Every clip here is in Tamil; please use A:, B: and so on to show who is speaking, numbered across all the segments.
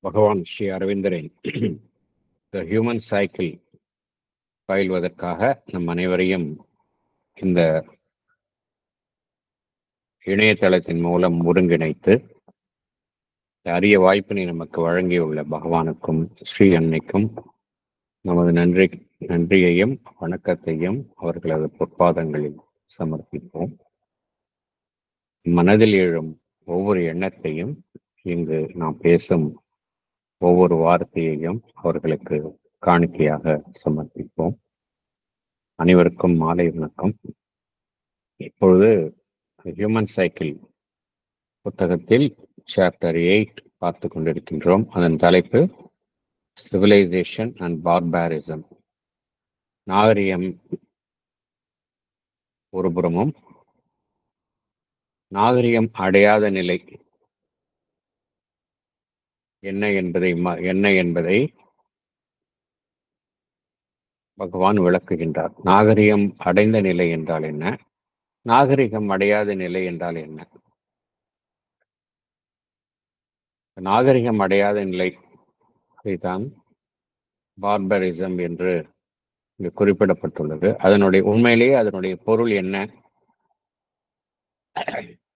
A: பகவான் ஸ்ரீ அரவிந்தரின் த ஹியூமன் சைக்கிள் பயில்வதற்காக நம் அனைவரையும் இந்த இணையதளத்தின் மூலம் ஒருங்கிணைத்து அரிய வாய்ப்பினை நமக்கு வழங்கியுள்ள பகவானுக்கும் ஸ்ரீ அன்னைக்கும் நமது நன்றியையும் வணக்கத்தையும் அவர்களது பொற்பாதங்களில் சமர்ப்பிப்போம். மனதில் எழும் ஒவ்வொரு எண்ணத்தையும், இங்கு நாம் பேசும் ஒவ்வொரு வார்த்தையையும் அவர்களுக்கு காணிக்கையாக சமர்ப்பிப்போம். அனைவருக்கும் மாலை வணக்கம். இப்பொழுது ஹியூமன் சைக்கிள் புத்தகத்தில் சாப்டர் 8 பார்த்து கொண்டிருக்கின்றோம். அதன் தலைப்பு சிவிலைசேஷன் அண்ட் பார்பாரிசம். நாகரிகம் ஒருபுறமும், நாகரிகம் அடையாத நிலை என்ன என்பதை பகவான் விளக்குகின்றார். நாகரிகம் அடைந்த நிலை என்றால் என்ன, நாகரிகம் அடையாத நிலை என்றால் என்ன? நாகரிகம் அடையாத நிலை தான் பார்பரிசம் என்று இங்கு குறிப்பிடப்பட்டுள்ளது. உண்மையிலேயே அதனுடைய பொருள் என்ன,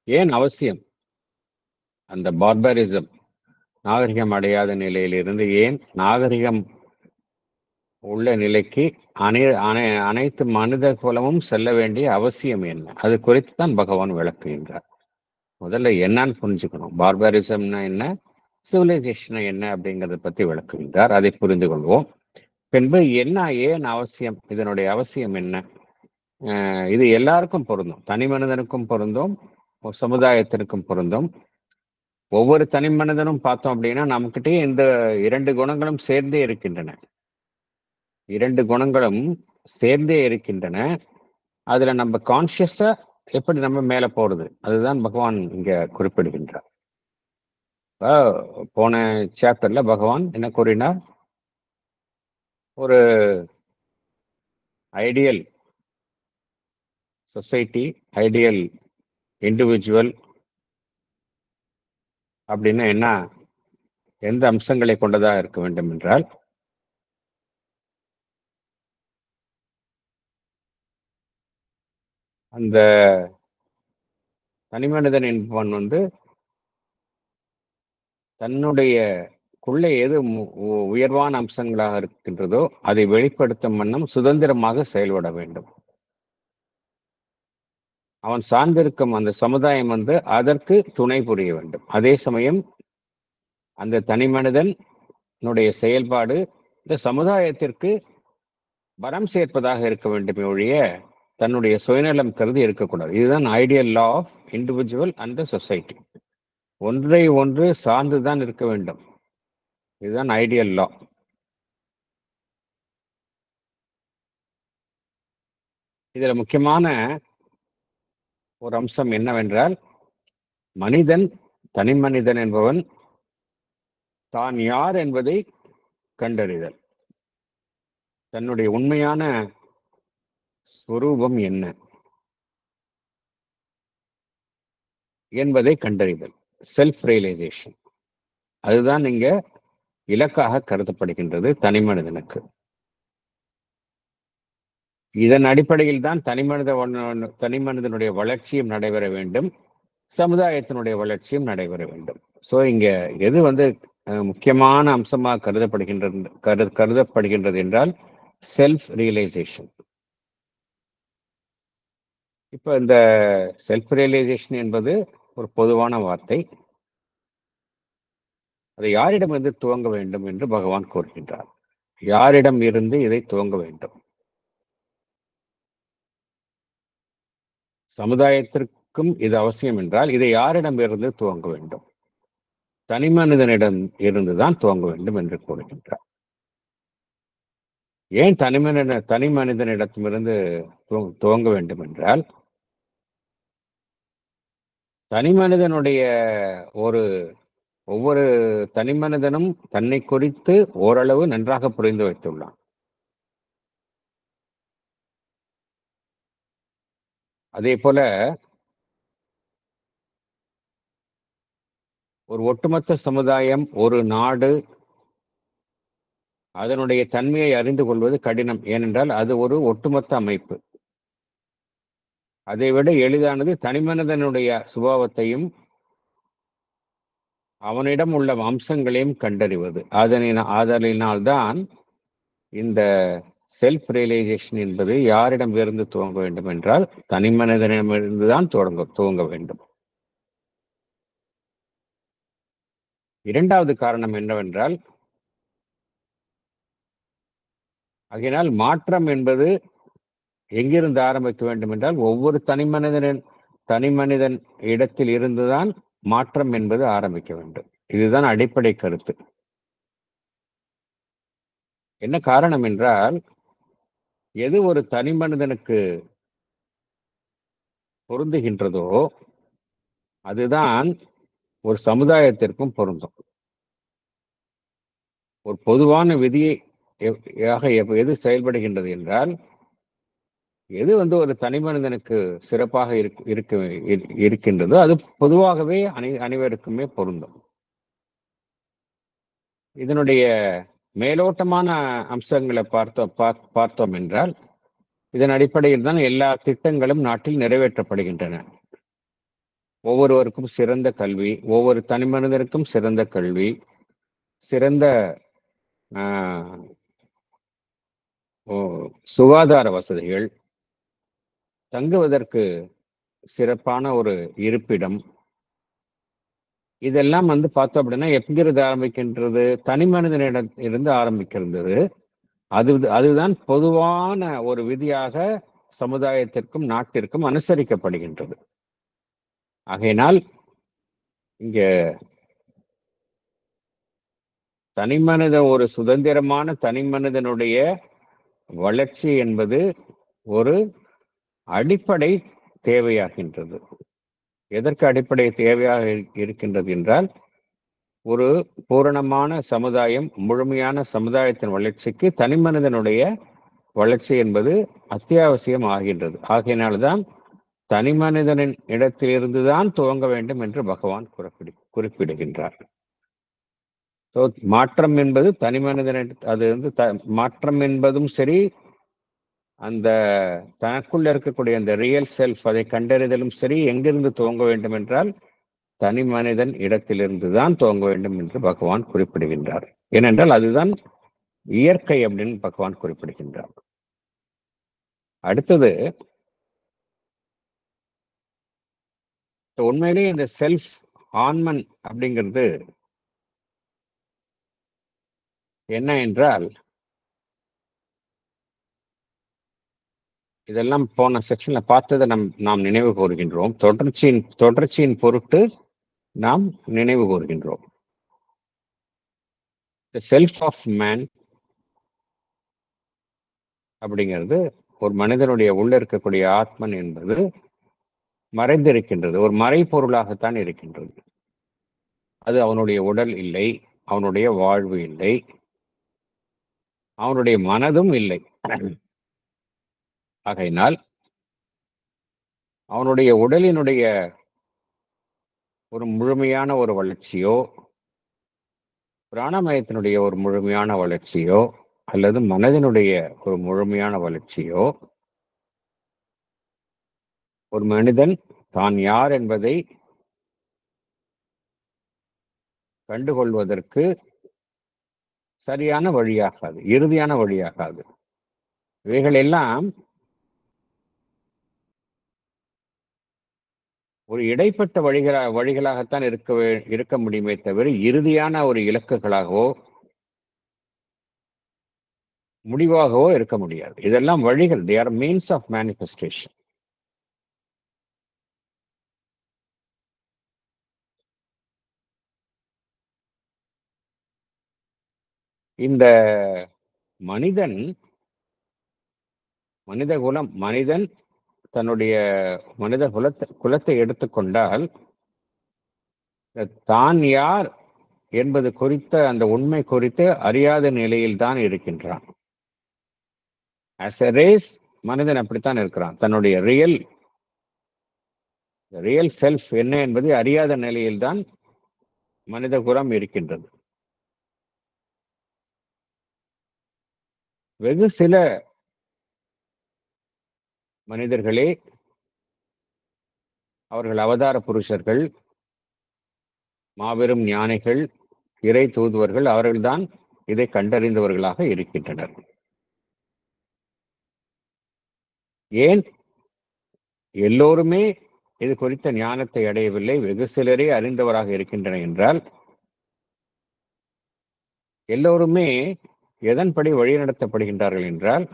A: ஏன் அவசியம்? அந்த பார்பரிசம், நாகரிகம் அடையாத நிலையிலிருந்து ஏன் நாகரிகம் உள்ள நிலைக்கு அனைத்து மனித குலமும் செல்ல வேண்டிய அவசியம் என்ன? அது குறித்து தான் பகவான் விளக்குகின்றார். முதல்ல என்னன்னு புரிஞ்சுக்கணும். பார்பரிசம்னா என்ன, சிவிலைசேஷன் என்ன அப்படிங்கிறத பத்தி விளக்குகின்றார். அதை புரிந்து கொள்வோம். பின்பு ஏன் அவசியம், இதனுடைய அவசியம் என்ன? இது எல்லாருக்கும் பொருந்தும். தனி மனிதனுக்கும் பொருந்தும், சமுதாயத்திற்கும் பொருந்தும். ஒவ்வொரு தனி மனிதனும் பார்த்தோம் அப்படின்னா நமக்கிட்டே இந்த 2 குணங்களும் சேர்ந்தே இருக்கின்றன. 2 குணங்களும் சேர்ந்தே இருக்கின்றன. அதுல நம்ம கான்சியஸா எப்படி நம்ம மேல போறது, அதுதான் பகவான் இங்க குறிப்பிடுகின்றார். போன சாப்டர்ல பகவான் என்ன கூறினார்? ஒரு ஐடியல் சொசைட்டி, ஐடியல் இண்டிவிஜுவல் அப்படின்னா என்ன, எந்த அம்சங்களை கொண்டதாக இருக்க வேண்டும் என்றால், அந்த தனிமனிதன் என்பவன் தன்னுடைய எது உயர்வான அம்சங்களாக இருக்கின்றதோ அதை வெளிப்படுத்தும் வண்ணம் சுதந்திரமாக செயல்பட வேண்டும். அவன் சார்ந்திருக்கும் அந்த சமுதாயம் அதற்கு துணை புரிய வேண்டும். அதே சமயம் அந்த தனி மனிதனுடைய செயல்பாடு இந்த சமுதாயத்திற்கு பலம் சேர்ப்பதாக இருக்க வேண்டுமே ஒழிய தன்னுடைய சுயநலம் கருதி இருக்கக்கூடாது. இதுதான் ideal law of individual and the society. ஒன்றை ஒன்று சார்ந்துதான் இருக்க வேண்டும். இதுதான் ஐடியல் லா. இதுல முக்கியமான ஒரு அம்சம் என்னவென்றால், தனி மனிதன் என்பவன் தான் யார் என்பதை கண்டறிதல். தன்னுடைய உண்மையான ஸ்வரூபம் என்ன என்பதை கண்டறிதல், செல்ஃப் ரியலைசேஷன். அதுதான் இங்க இலக்காக கருதப்படுகின்றது தனி மனிதனுக்கு. இதன் அடிப்படையில் தான் தனி மனிதனுடைய வளர்ச்சியும் நடைபெற வேண்டும், சமுதாயத்தினுடைய வளர்ச்சியும் நடைபெற வேண்டும். ஸோ இங்க எது முக்கியமான அம்சமாக கருதப்படுகின்றது என்றால் செல்ஃப் ரியலைசேஷன். இப்ப இந்த செல்ஃப் ரியலைசேஷன் என்பது ஒரு பொதுவான வார்த்தை. அதை யாரிடமிருந்து துவங்க வேண்டும் என்று பகவான் கூறுகின்றார். யாரிடம் இருந்து இதை துவங்க வேண்டும்? சமுதாயத்திற்கும் இது அவசியம் என்றால் இதை யாரிடம் இருந்து துவங்க வேண்டும்? தனி மனிதனிடம் இருந்துதான் துவங்க வேண்டும் என்று கூறுகின்றார். ஏன் தனி மனிதனிடத்திலிருந்து துவங்க வேண்டும் என்றால், தனி மனிதனுடைய ஒவ்வொரு தனி மனிதனும் தன்னை குறித்து ஓரளவு நன்றாக புரிந்து வைத்துள்ளான். அதே போல ஒரு ஒட்டுமொத்த சமுதாயம், ஒரு நாடு, அதனுடைய தன்மையை அறிந்து கொள்வது கடினம். ஏனென்றால் அது ஒரு ஒட்டுமொத்த அமைப்பு. அதைவிட எளிதானது தனிமனிதனுடைய சுபாவத்தையும் அவனிடம் உள்ள அம்சங்களையும் கண்டறிவது. ஆதலினால்தான் இந்த செல்ஃப் ரியலைசேஷன் என்பது யாரிடம் இருந்து துவங்க வேண்டும் என்றால் தனிமனிதனிடமிருந்து தான் துவங்க வேண்டும். இரண்டாவது காரணம் என்னவென்றால், ஆகையினால் மாற்றம் என்பது எங்கிருந்து ஆரம்பிக்க வேண்டும் என்றால் ஒவ்வொரு தனிமனிதன் இடத்தில் இருந்துதான் மாற்றம் என்பது ஆரம்பிக்க வேண்டும். இதுதான் அடிப்படை கருத்து. என்ன காரணம் என்றால், எது ஒரு தனி மனிதனுக்கு பொருந்துகின்றதோ அதுதான் ஒரு சமுதாயத்திற்கும் பொருந்தும். ஒரு பொதுவான விதியை எது செயல்படுகின்றது என்றால், எது ஒரு தனி மனிதனுக்கு சிறப்பாக இருக்கின்றதோ அது பொதுவாகவே அனைவருக்குமே பொருந்தும். இதனுடைய மேலோட்டமான அம்சங்களை பார்த்தோம் என்றால், இதன் அடிப்படையில் தான் எல்லா திட்டங்களும் நாட்டில் நிறைவேற்றப்படுகின்றன. ஒவ்வொருவருக்கும் சிறந்த கல்வி, ஒவ்வொரு தனி மனிதருக்கும் சிறந்த கல்வி, சிறந்த சுகாதார வசதிகள், தங்குவதற்கு சிறப்பான ஒரு இருப்பிடம், இதெல்லாம் பார்த்தோம் அப்படின்னா எங்கிருந்து ஆரம்பிக்கின்றது? தனி மனிதனிடம் இருந்து ஆரம்பிக்கின்றது. அதுதான் பொதுவான ஒரு விதியாக சமுதாயத்திற்கும் நாட்டிற்கும் அனுசரிக்கப்படுகின்றது. ஆகையினால் இங்க ஒரு சுதந்திரமான தனி மனிதனுடைய வளர்ச்சி என்பது ஒரு அடிப்படை தேவையாகின்றது. எதற்கு அடிப்படை தேவையாக இருக்கின்றது என்றால், ஒரு பூரணமான சமுதாயம், முழுமையான சமுதாயத்தின் வளர்ச்சிக்கு தனி மனிதனுடைய வளர்ச்சி என்பது அத்தியாவசியம் ஆகின்றது. ஆகையினால்தான் தனி மனிதனின் இடத்திலிருந்துதான் துவங்க வேண்டும் என்று பகவான் குறிப்பிடுகின்றார். மாற்றம் என்பது தனி மனிதன், அது மாற்றம் என்பதும் சரி, அந்த தனக்குள்ள இருக்கக்கூடிய அந்த ரியல் செல்ஃப் அதை கண்டறிதலும் சரி, எங்கிருந்து துவங்க வேண்டும் என்றால் தனி மனிதன் இடத்திலிருந்து தான் துவங்க வேண்டும் என்று பகவான் குறிப்பிடுகின்றார். ஏனென்றால் அதுதான் இயற்கை அப்படின்னு பகவான் குறிப்பிடுகின்றார். அடுத்தது, உண்மையிலேயே இந்த செல்ஃப் ஆன்மன் அப்படிங்கிறது என்ன என்றால், இதெல்லாம் போன செக்ஷன்ல பார்த்ததை நாம் நினைவு கூறுகின்றோம். தொடர்ச்சியின் பொருட்டு நாம் நினைவு கூறுகின்றோம். செல்ஃப் ஆஃப் மேன் அப்படிங்கிறது ஒரு மனிதனுடைய உள்ள இருக்கக்கூடிய ஆத்மன் என்பது மறைந்திருக்கின்றது, ஒரு மறைப்பொருளாகத்தான் இருக்கின்றது. அது அவனுடைய உடல் இல்லை, அவனுடைய வாழ்வு இல்லை, அவனுடைய மனதும் இல்லை. ஆகையினால் அவனுடைய உடலினுடைய ஒரு முழுமையான ஒரு வளர்ச்சியோ, பிராணமயத்தினுடைய ஒரு முழுமையான வளர்ச்சியோ, அல்லது மனதினுடைய ஒரு முழுமையான வளர்ச்சியோ, ஒரு மனிதன் தான் யார் என்பதை கண்டுகொள்வதற்கு சரியான வழியாகாது, இறுதியான வழியாகாது. இவைகள் எல்லாம் ஒரு இடைப்பட்ட வழிகளாகத்தான் இருக்க முடியுமே தவிர இறுதியான ஒரு இலக்குகளாகவோ முடிவாகவோ இருக்க முடியாது. இதெல்லாம் வழிகள். they are means of manifestation. இந்த மனிதன் தன்னுடைய மனித குலத்தை எடுத்துக்கொண்டால், தான் யார் என்பது குறித்த அந்த உண்மை குறித்து அறியாத நிலையில் தான் இருக்கின்றான். as a race மனிதன் அப்படித்தான் இருக்கிறான். தன்னுடைய ரியல் செல்ஃப் என்ன என்பதை அறியாத நிலையில் தான் மனித குலம் இருக்கின்றது. வெகு சில மனிதர்களே அவர்கள் அவதார புருஷர்கள், மாபெரும் ஞானிகள், இறை தூதுவர்கள், அவர்கள்தான் இதை கண்டறிந்தவர்களாக இருக்கின்றனர். ஏன் எல்லோருமே இது குறித்த ஞானத்தை அடையவில்லை, வெகு சிலரே அறிந்தவராக இருக்கின்றனர் என்றால், எல்லோருமே எதன்படி வழிநடத்தப்படுகின்றார்கள் என்றால்,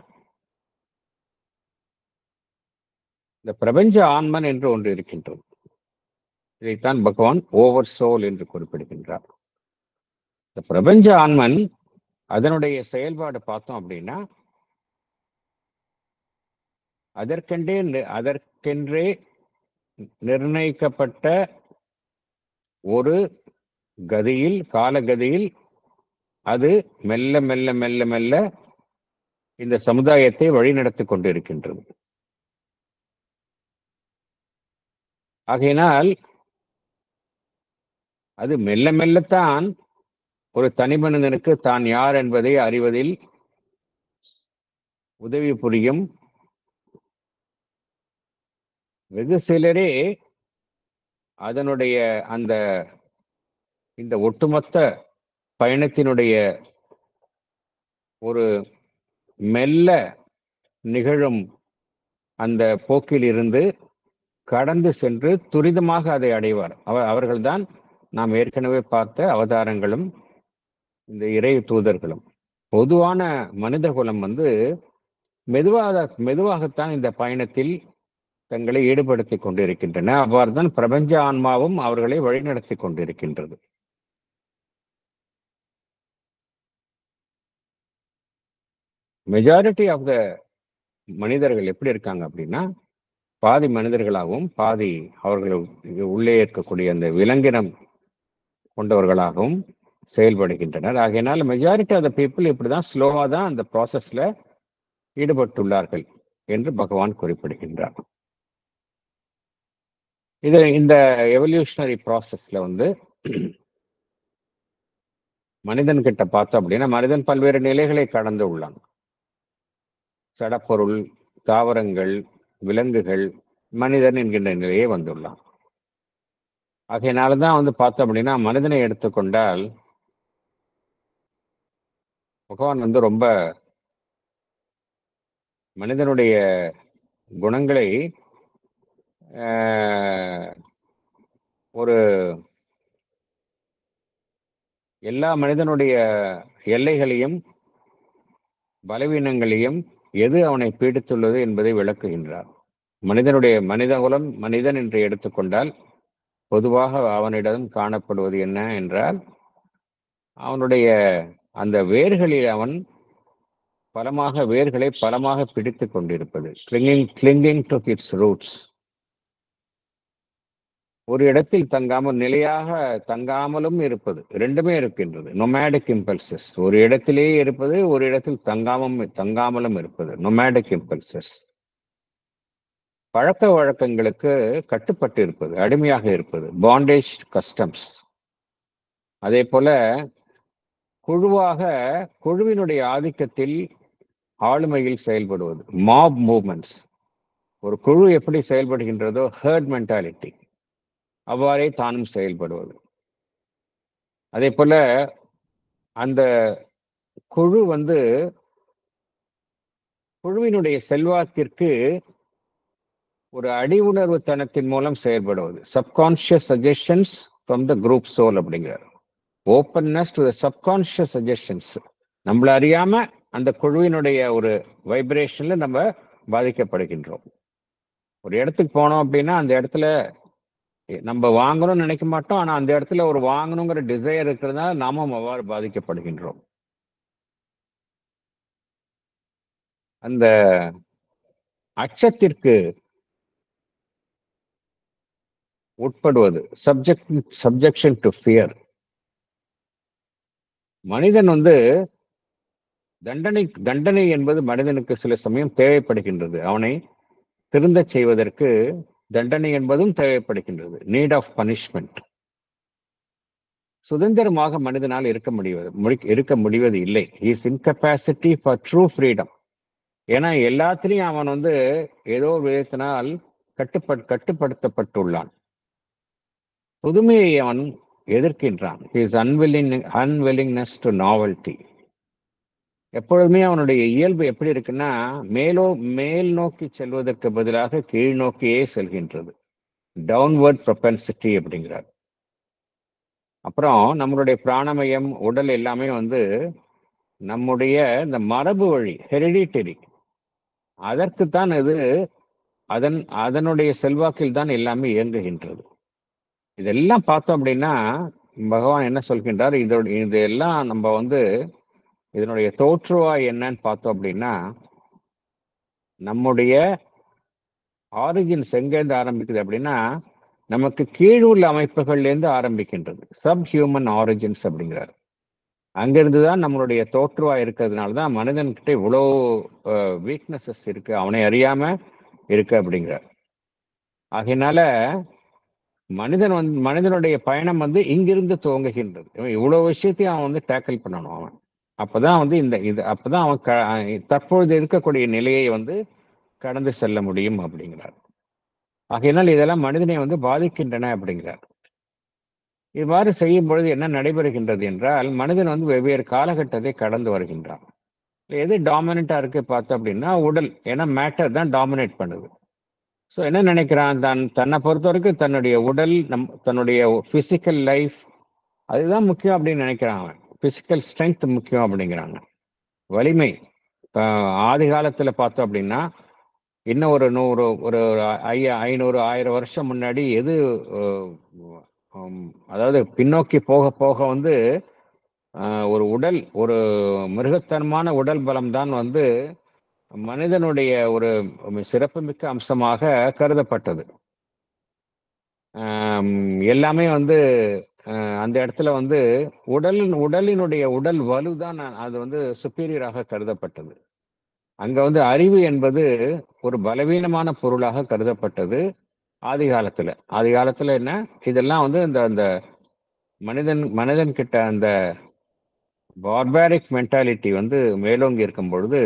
A: இந்த பிரபஞ்ச ஆன்மன் என்று ஒன்று இருக்கின்றது. இதைத்தான் பகவான் ஓவர் சோல் என்று குறிப்பிடுகின்றார். இந்த பிரபஞ்ச ஆன்மன் அதனுடைய செயல்பாடு பார்த்தோம் அப்படின்னா, அதற்கென்றே நிர்ணயிக்கப்பட்ட ஒரு கதியில், காலகதியில் அது மெல்ல மெல்ல மெல்ல மெல்ல இந்த சமுதாயத்தை வழிநடத்தி கொண்டிருக்கின்றது. ஆகையினால் அது மெல்ல மெல்லத்தான் ஒரு தனி மனிதனுக்கு தான் யார் என்பதை அறிவதில் உதவி புரியும். வெகு சிலரே அதனுடைய இந்த ஒட்டுமொத்த பயணத்தினுடைய ஒரு மெல்ல நிகழும் அந்த போக்கில் இருந்து கடந்து சென்று துரிதமாக அதை அடைவார். அவர்கள்தான் நாம் ஏற்கனவே பார்த்த அவதாரங்களும் இந்த இறை தூதர்களும். பொதுவான மனித குலம் மெதுவாகத்தான் இந்த பயணத்தில் தங்களை ஈடுபடுத்தி கொண்டிருக்கின்றன. அவ்வாறுதான் பிரபஞ்ச ஆன்மாவும் அவர்களை வழிநடத்தி கொண்டிருக்கின்றது. மெஜாரிட்டி ஆஃப் த மனிதர்கள் எப்படி இருக்காங்க அப்படின்னா, பாதி மனிதர்களாகவும் பாதி அவர்கள் உள்ளே இருக்கக்கூடிய அந்த விலங்கினம் கொண்டவர்களாகவும் செயல்படுகின்றனர். ஆகையினால் மெஜாரிட்டி ஆஃப் த பீப்புள் இப்படிதான் ஸ்லோவா தான் அந்த ப்ராசஸ்ல ஈடுபட்டுள்ளார்கள் என்று பகவான் குறிப்பிடுகின்றார். இந்த எவல்யூஷனரி ப்ராசஸ்ல மனிதன் கிட்ட பார்த்தோம் அப்படின்னா, மனிதன் பல்வேறு நிலைகளை கடந்து உள்ளான். சடப்பொருள், தாவரங்கள், விலங்குகள், மனிதன் என்கின்ற நிலையே வந்துள்ளான். ஆகையினாலதான் பார்த்தோம் அப்படின்னா, மனிதனை எடுத்துக்கொண்டால் பகவான் ரொம்ப மனிதனுடைய குணங்களை ஒரு எல்லா மனிதனுடைய எல்லைகளையும் பலவீனங்களையும் எது அவனை பீடித்துள்ளது என்பதை விளக்குகின்றார். மனிதகுலம் மனிதன் என்று எடுத்துக்கொண்டால் பொதுவாக அவனிடம் காணப்படுவது என்ன என்றால், அவனுடைய அந்த வேர்களில் அவன் வேர்களை பலமாக பிடித்து கொண்டிருப்பது, கிளிங்கிங் டு இட்ஸ் ரூட்ஸ். ஒரு இடத்தில் நிலையாக தங்காமலும் இருப்பது, ரெண்டுமே இருக்கின்றது. நொமேடிக் இம்பல்சஸ், ஒரு இடத்திலேயே இருப்பது, ஒரு இடத்தில் தங்காமலும் இருப்பது, நொமேடிக் இம்பல்சஸ். பழக்க வழக்கங்களுக்கு கட்டுப்பட்டு இருப்பது, அடிமையாக இருப்பது, பாண்டேஜ் கஸ்டம்ஸ். அதே போல குழுவினுடைய ஆதிக்கத்தில் ஆளுமையில் செயல்படுவது, மாப் மூவ்மெண்ட்ஸ். ஒரு குழு எப்படி செயல்படுகின்றதோ, ஹர்ட் மென்டாலிட்டி, அவ்வாறே தானும் செயல்படுவது. அதே போல அந்த குழு குழுவினுடைய செல்வாக்கிற்கு ஒரு அடி உணர்வு தனத்தின் மூலம் செயல்படுவது, subconscious suggestions from the group soul அப்படிங்கிறார். Openness to the subconscious suggestions. நம்மள அறியாம அந்த குழுவினுடைய ஒரு வைப்ரேஷன்ல நம்ம பாதிக்கப்படுகின்றோம். ஒரு இடத்துக்கு போனோம் அப்படின்னா, அந்த இடத்துல நம்ம வாங்கணும்னு நினைக்க மாட்டோம். ஆனா அந்த இடத்துல ஒரு வாங்கணுங்கிற டிசைர் இருக்கிறதுனால நாமும் அவ்வாறு பாதிக்கப்படுகின்றோம். அந்த அச்சத்திற்கு உட்படுவது, சப்ஜெக்ஷன் டு ஃபியர். மனிதன் தண்டனை என்பது மனிதனுக்கு சில சமயம் தேவைப்படுகின்றது. அவனை திருந்த செய்வதற்கு தண்டனை என்பதும் தேவைப்படுகின்றது. Need of punishment. சுதந்திரமாக மனிதனால் இருக்க முடிவது இல்லை. Is incapacity for true freedom. ஏன்னா எல்லாத்திலையும் அவன் வந்து ஏதோ விதத்தினால் கட்டுப்படுத்தப்பட்டுள்ளான். புதுமையை அவன் எதிர்க்கின்றான். His unwillingness to novelty. எப்பொழுதுமே அவனுடைய இயல்பு எப்படி இருக்குன்னா, மேல் நோக்கி செல்வதற்கு பதிலாக கீழ் நோக்கியே செல்கின்றது. டவுன்வர்ட் ப்ரொபென்சிட்டி அப்படிங்கிறார். அப்புறம் நம்மளுடைய பிராணமயம், உடல் எல்லாமே வந்து நம்முடைய இந்த மரபு வழி, ஹெரிடிட்டரி, அதற்குத்தான் இது அதனுடைய செல்வாக்கில் தான் எல்லாமே இயங்குகின்றது. இதெல்லாம் பார்த்தோம் அப்படின்னா பகவான் என்ன சொல்கின்றார், இதெல்லாம் நம்ம வந்து இதனுடைய தோற்றுவாய் என்னன்னு பார்த்தோம் அப்படின்னா, நம்முடைய ஆரிஜின்ஸ் எங்கேருந்து ஆரம்பிக்குது அப்படின்னா, நமக்கு கீழுள்ள அமைப்புகள்லேருந்து ஆரம்பிக்கின்றது. சப் ஹியூமன் ஆரிஜின்ஸ் அப்படிங்கிறார். அங்கிருந்து தான் நம்மளுடைய தோற்றுவாய் இருக்கிறதுனால தான் மனிதன்கிட்ட இவ்வளோ வீக்னஸஸ் இருக்கு, அவனை அறியாம இருக்கு அப்படிங்கிறார். ஆகையினால மனிதனுடைய பயணம் வந்து இங்கிருந்து துவங்குகின்றது. இவ்வளவு விஷயத்தையும் அவன் வந்து டேக்கிள் பண்ணணும். அவன் அப்பதான் வந்து அப்பதான் அவன் தற்பொழுது இருக்கக்கூடிய நிலையை வந்து கடந்து செல்ல முடியும் அப்படிங்கிறார். ஆகையினால் இதெல்லாம் மனிதனை வந்து பாதிக்கின்றன அப்படிங்கிறார். இவ்வாறு செய்யும் பொழுது என்ன நடைபெறுகின்றது என்றால், மனிதன் வந்து வெவ்வேறு காலகட்டத்தை கடந்து வருகின்றான். எது டாமினண்டா இருக்கு பார்த்தோம் அப்படின்னா உடல். ஏன்னா மேட்டர் தான் டாமினேட் பண்ணுது. ஸோ என்ன நினைக்கிறான், தன்னை பொறுத்த வரைக்கும் தன்னுடைய உடல், தன்னுடைய பிசிக்கல் லைஃப் அதுதான் முக்கியம் அப்படின்னு நினைக்கிறான். அவன் பிசிக்கல் ஸ்ட்ரென்த் முக்கியம் அப்படிங்கிறாங்க. வலிமை. ஆதி காலத்துல பார்த்தோம் அப்படின்னா இன்னும் ஒரு 100 ஒரு 500 1000 வருஷம் முன்னாடி எது அதாவது பின்னோக்கி போக போக வந்து ஒரு மிருகத்தனமான உடல் பலம் தான் வந்து மனிதனுடைய ஒரு சிறப்புமிக்க அம்சமாக கருதப்பட்டது. எல்லாமே வந்து அந்த இடத்துல வந்து உடலினுடைய உடல் வலுதான் அது வந்து சுப்பீரியராக கருதப்பட்டது. அங்க வந்து அறிவு என்பது ஒரு பலவீனமான பொருளாக கருதப்பட்டது ஆதி காலத்துல என்ன, இதெல்லாம் வந்து அந்த மனிதன் கிட்ட அந்த பார்பாரிக் மென்டாலிட்டி வந்து மேலோங்கி இருக்கும் பொழுது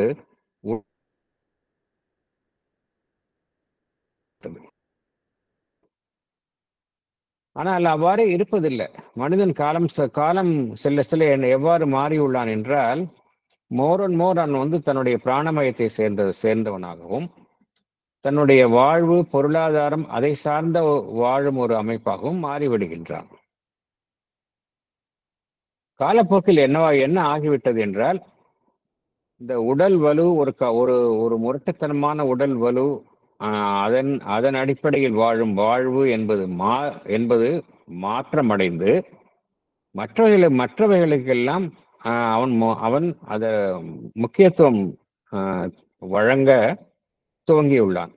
A: ஆனால் அவ்வாறே இருப்பதில்லை. மனிதன் காலம் செல்ல செல்ல எவ்வாறு மாறியுள்ளான் என்றால், மோர் அண்ட் மோர் அவன் வந்து தன்னுடைய பிராணமயத்தை சேர்ந்தவனாகவும், தன்னுடைய வாழ்வு, பொருளாதாரம் அதை சார்ந்த வாழும் ஒரு அமைப்பாகவும் மாறிவிடுகின்றான். காலப்போக்கில் என்ன ஆகிவிட்டது என்றால், இந்த உடல் வலு ஒரு முரட்டுத்தனமான உடல் வலு, அதன் அடிப்படையில் வாழும் வாழ்வு என்பது மாற்றமடைந்து மற்றவைகளுக்கெல்லாம் அவன் அத முக்கியத்துவம் வழங்க துவங்கியுள்ளான்.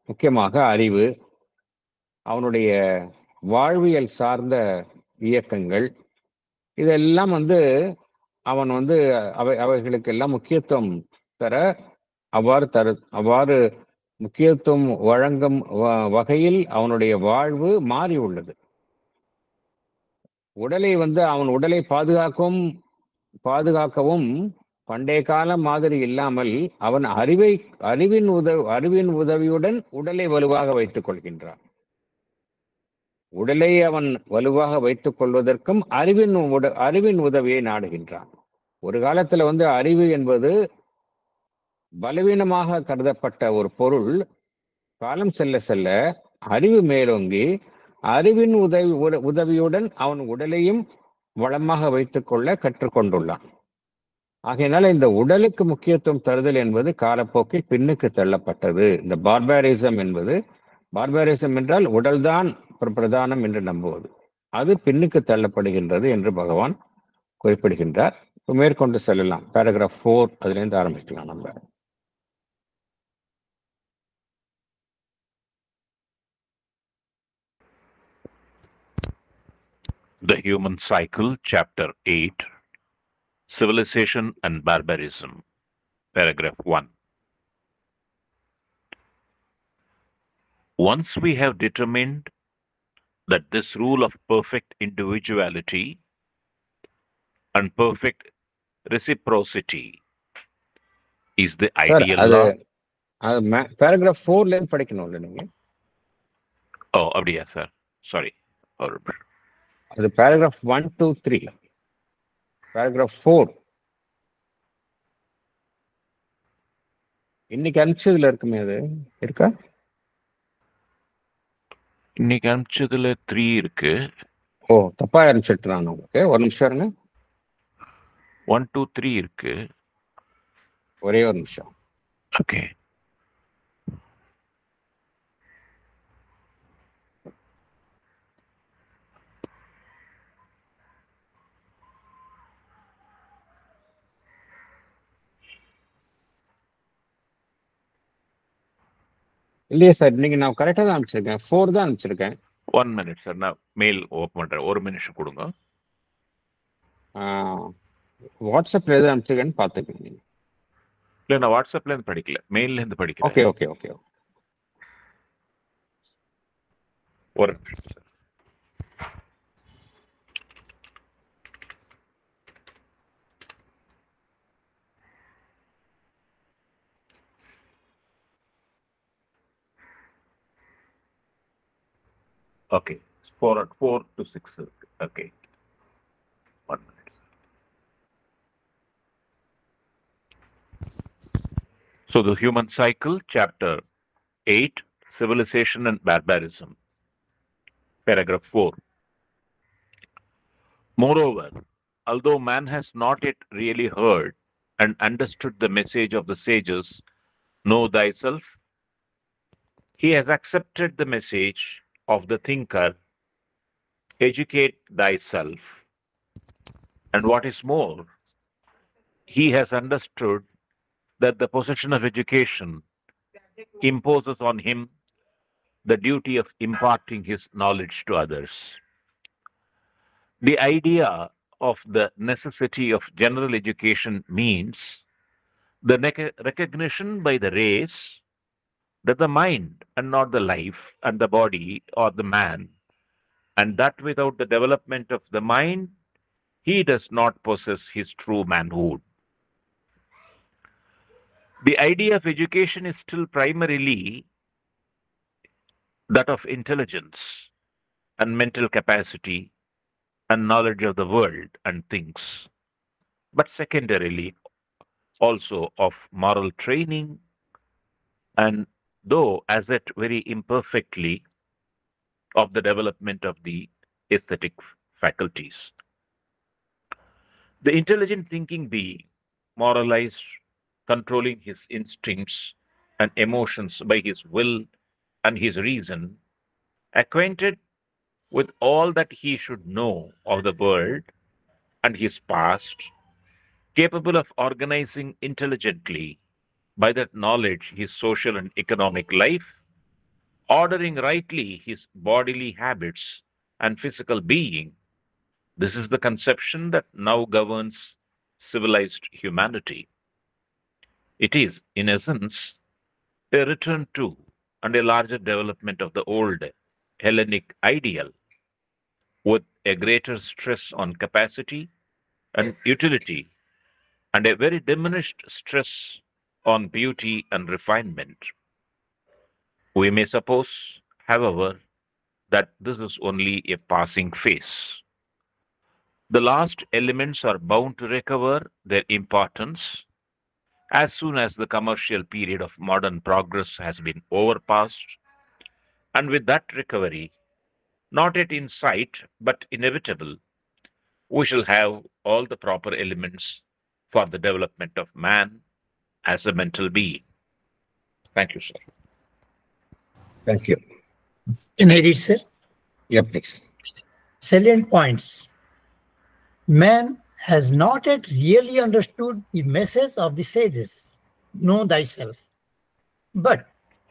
A: முக்கியமாக அறிவு, அவனுடைய வாழ்வியல் சார்ந்த இயக்கங்கள், இதெல்லாம் வந்து அவன் வந்து அவைகளுக்கெல்லாம் முக்கியத்துவம் தர அவ்வாறு முக்கியத்துவம் வழங்கும் வகையில் அவனுடைய வாழ்வு மாறி உள்ளது. அவன் உடலை பாதுகாக்கவும் பண்டைய காலம் மாதிரி இல்லாமல் அவன் அறிவின் உதவியுடன் உடலை வலுவாக வைத்துக் கொள்கின்றான். உடலை அவன் வலுவாக வைத்துக் கொள்வதற்கும் அறிவின் உதவியை நாடுகின்றான். ஒரு காலத்துல வந்து அறிவு என்பது பலவீனமாக கருதப்பட்ட ஒரு பொருள். காலம் செல்ல செல்ல அறிவு மேலோங்கி அறிவின் உதவியுடன் அவன் உடலையும் வளமாக வைத்துக் கொள்ள கற்றுக்கொண்டுள்ளான். ஆகையினால இந்த உடலுக்கு முக்கியத்துவம் தருதல் என்பது காலப்போக்கில் பின்னுக்கு தள்ளப்பட்டது. இந்த பார்பாரிசம் என்றால் உடல்தான் பிரதானம் என்று நம்புவது, அது பின்னுக்கு தள்ளப்படுகின்றது என்று பகவான் குறிப்பிடுகின்றார். மேற்கொண்டு செல்லலாம். பேராகிராஃப் 4 அதிலிருந்து ஆரம்பிக்கலாம் நம்ம.
B: The Human Cycle, Chapter 8, Civilization and Barbarism, Paragraph 1. Once we have determined that this rule of perfect individuality and perfect reciprocity is the
A: Sir,
B: ideal
A: அது
B: law.
A: paragraph 4ல இருந்து படிக்கணும்ல நீங்க.
B: Oh, அப்படியா சார்? சாரி.
A: அது paragraph 1 to 3. paragraph 4 இன்னைக்கு அனுப்பிச்சதுல இருக்குமே, அது இருக்கா?
B: இன்னைக்கு அனுப்பிச்சதுல 3 இருக்கு.
A: ஓ, தப்பா அனுப்பிச்சிட்டு நான் உங்களுக்கு. ஒரு நிமிஷம் இருங்க.
B: 1, 2, 3 இருக்கு.
A: ஒரே ஒரு நிமிஷம்.
B: ஓகே.
A: இல்லையே சார், இன்னைக்கு நான் கரெக்டாக தான் அனுப்பிச்சிருக்கேன். 4 தான் அனுப்பிச்சிருக்கேன்.
B: 1 minute சார், நான் மெயில் ஓப்பன் பண்றேன். ஒரு நிமிஷம் கொடுங்க.
A: வாட்ஸ்அப்ல எது அனுப்பிச்சிருக்கேன்னு பார்த்துக்கங்க நீங்க.
B: இல்லை, நான் வாட்ஸ்அப்ல இருந்து படிக்கல, மெயில்ல இருந்து படிக்கிறேன்.
A: Okay okay okay.
B: ஒரு நிமிஷம் சார். ஓகே, 4 to 6 இருக்கு. Okay, 1 minute. So the human cycle, chapter 8, civilization and barbarism, paragraph 4. Moreover, although man has not yet really heard and understood the message of the sages, know thyself, he has accepted the message of the thinker, educate thyself. And what is more, he has understood that the possession of education imposes on him the duty of imparting his knowledge to others. The idea of the necessity of general education means the recognition by the race that the mind and not the life and the body or the man, and that without the development of the mind, he does not possess his true manhood. The idea of education is still primarily that of intelligence and mental capacity and knowledge of the world and things, but secondarily also of moral training, and though as yet very imperfectly, of the development of the aesthetic faculties. The intelligent thinking being, moralized, controlling his instincts and emotions by his will and his reason, acquainted with all that he should know of the world and his past, capable of organizing intelligently by that knowledge his social and economic life, ordering rightly his bodily habits and physical being. This is the conception that now governs civilized humanity. It is, in essence, a return to and a larger development of the old Hellenic ideal, with a greater stress on capacity and utility, and a very diminished stress on beauty and refinement. We may suppose, however, that this is only a passing phase. The last elements are bound to recover their importance as soon as the commercial period of modern progress has been overpassed, and with that recovery, not yet in sight but inevitable, we shall have all the proper elements for the development of man as a mental being. Thank you, sir.
A: Thank you.
C: Can I read, sir?
A: Yeah, please.
C: Salient points. Man has not yet really understood the message of the sages, know thyself. But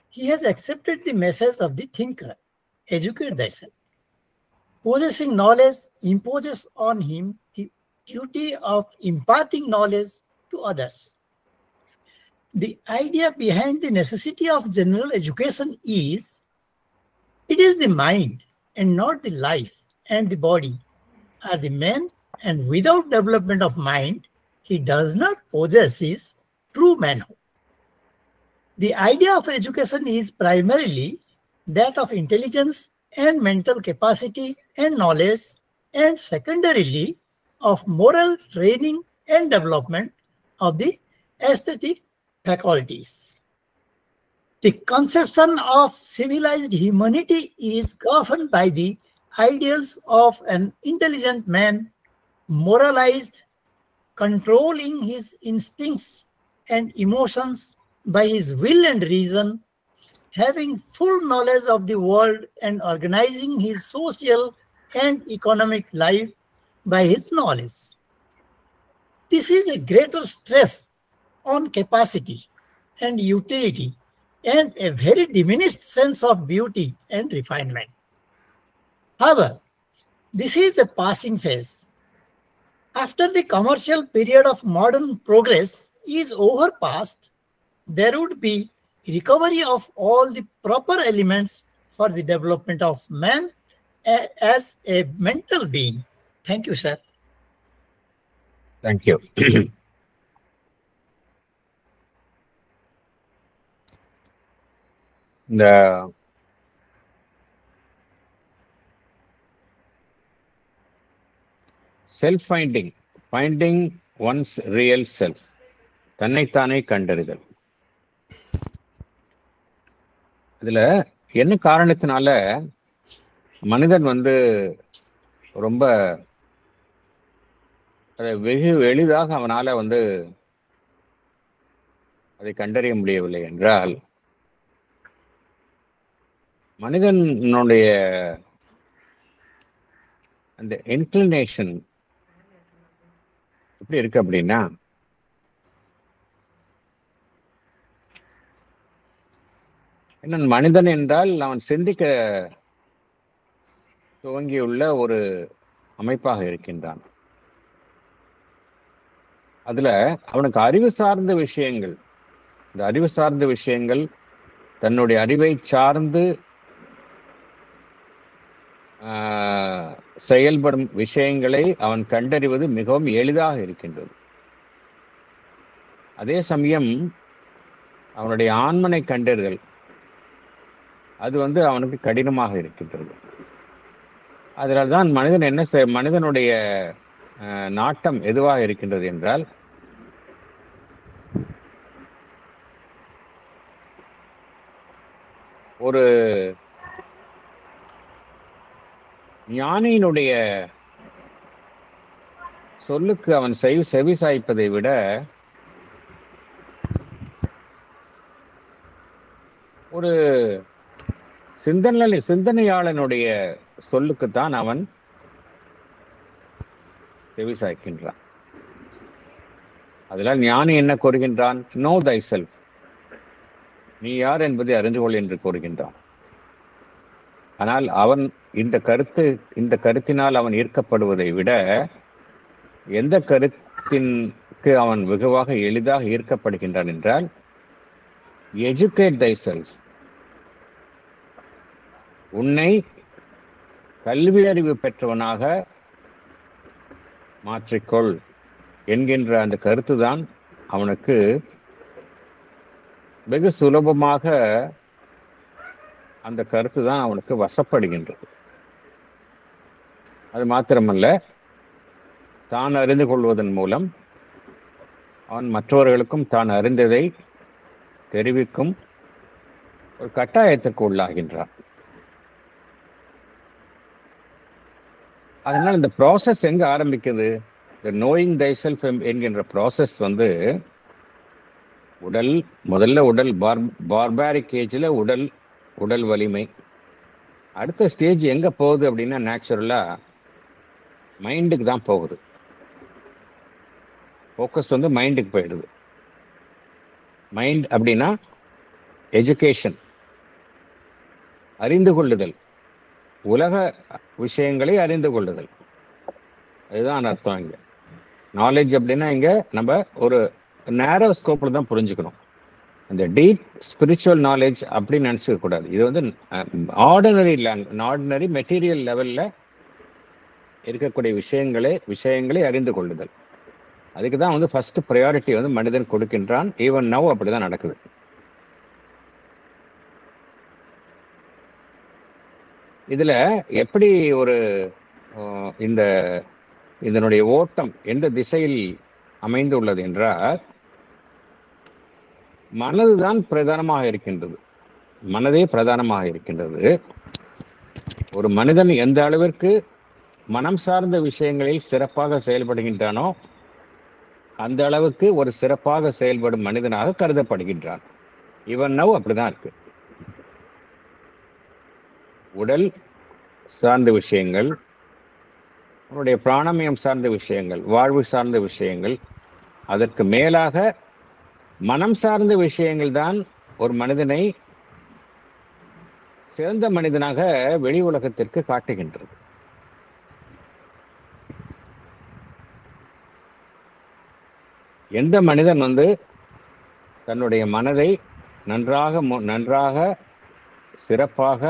C: he has accepted the message of the thinker, educate thyself. Possessing knowledge imposes on him the duty of imparting knowledge to others. The idea behind the necessity of general education is, it is the mind and not the life and the body are the main and without development of mind, he does not possess his true manhood. The idea of education is primarily that of intelligence and mental capacity and knowledge, and secondarily of moral training and development of the aesthetic faculties. The conception of civilized humanity is governed by the ideals of an intelligent man, moralized, controlling his instincts and emotions by his will and reason, having full knowledge of the world and organizing his social and economic life by his knowledge. This is a greater stress on capacity and utility and a very diminished sense of beauty and refinement. However, this is a passing phase. After the commercial period of modern progress is overpassed, there would be recovery of all the proper elements for the development of man as a mental being. Thank you, sir.
A: Thank you. The self-finding, finding one's real self, தன்னைத்தானே கண்டறிதல். இதுல என்ன காரணத்தினால மனிதன் ரொம்ப அதை வெகு எளிதாக அவனால அதை கண்டறிய முடியவில்லை என்றால், மனிதனுடைய அந்த இன்க்ளினேஷன் எப்படி இருக்கு அப்படின்னா, என்ன மனிதன் என்றால் அவன் சிந்திக்க துவங்கியுள்ள ஒரு அமைப்பாக இருக்கின்றான். அதுல அவனுக்கு அறிவு சார்ந்த விஷயங்கள், இந்த அறிவு சார்ந்த விஷயங்கள், தன்னுடைய அறிவை சார்ந்து செயல்படும் விஷயங்களை அவன் கண்டறிவது மிகவும் எளிதாக இருக்கின்றது. அதே சமயம் அவனுடைய ஆன்மனை கண்டறிதல் அது அவனுக்கு கடினமாக இருக்கின்றது. அதனால்தான் மனிதன் மனிதனுடைய நாட்டம் எதுவாக இருக்கின்றது என்றால், ஒரு ஞானியினுடைய சொல்லுக்கு அவன் செவி சாய்ப்பதை விட ஒரு சிந்தனையாளனுடைய சொல்லுக்குத்தான் அவன் செவி சாய்க்கின்றான். அதனால் ஞானி என்ன கூறுகின்றான்? நோ தை செல்ஃப், நீ யார் என்பதை அறிந்து கொள் என்று கூறுகின்றான். ஆனால் அவன் இந்த கருத்தினால் அவன் ஈர்க்கப்படுவதை விட எந்த கருத்திற்கு அவன் வெகுவாக எளிதாக ஈர்க்கப்படுகின்றான் என்றால், எஜுகேட் தை செல்ஃப், உன்னை கல்வி அறிவு பெற்றவனாக மாற்றிக்கொள் என்கின்ற அந்த கருத்து தான் அவனுக்கு வெகு சுலபமாக அந்த கருத்து தான் அவனுக்கு வசப்படுகின்றது. அது மாத்திரமல்ல, தான் அறிந்து கொள்வதன் மூலம் அவன் மற்றவர்களுக்கும் தான் அறிந்ததை தெரிவிக்கும் ஒரு கட்டாயத்துக்கு உள்ளாகின்றான். அதனால் இந்த ப்ராசஸ் எங்க ஆரம்பிக்குது? இந்த நோயிங் தை செல்ஃப் என்கின்ற ப்ராசஸ் முதல்ல உடல் பார்பாரிக் ஏஜில் உடல் வலிமை. அடுத்த ஸ்டேஜ் எங்க போகுது அப்படின்னா, நேச்சுரலா மைண்டுக்கு தான் போகுது. ஃபோக்கஸ் மைண்டுக்கு போயிடுது. மைண்ட் அப்படின்னா எஜுகேஷன், அறிந்து கொள்ளுதல், உலக விஷயங்களை அறிந்து கொள்ளுதல், அதுதான் அர்த்தம். இங்க நாலேஜ் அப்படின்னா இங்க நம்ம ஒரு நேரோ ஸ்கோப்ல தான் புரிஞ்சுக்கணும். அந்த டீப் ஸ்பிரிச்சுவல் நாலேஜ் அப்படின்னு நினைச்சுக்க கூடாது. இது ஆர்டினரி மெட்டீரியல் லெவல்ல இருக்கக்கூடிய விஷயங்களை அறிந்து கொள்ளுதல். அதுக்கு தான் வந்து ஃபர்ஸ்ட் ப்ரையாரிட்டி வந்து மனிதன் கொடுக்கின்றான். ஈவன் நவ் அப்படிதான் நடக்குது. இதுல எப்படி ஒரு இந்த இதனுடைய ஓட்டம் எந்த திசையில் அமைந்துள்ளது என்றால், மனதுதான் பிரதானமாக இருக்கின்றது. மனதே பிரதானமாக இருக்கின்றது. ஒரு மனிதன் எந்த அளவிற்கு மனம் சார்ந்த விஷயங்களில் சிறப்பாக செயல்படுகின்றானோ அந்த அளவுக்கு ஒரு சிறப்பாக செயல்படும் மனிதனாக கருதப்படுகின்றான். இவன் நவ் அப்படிதான் இருக்கு. உடல் சார்ந்த விஷயங்கள், அவனுடைய பிராணமயம் சார்ந்த விஷயங்கள், வாழ்வு சார்ந்த விஷயங்கள், அதற்கு மேலாக மனம் சார்ந்த விஷயங்கள் தான் ஒரு மனிதனை சிறந்த மனிதனாக வெளி உலகத்திற்கு காட்டுகின்றது. எந்த மனிதன் வந்து தன்னுடைய மனதை நன்றாக சிறப்பாக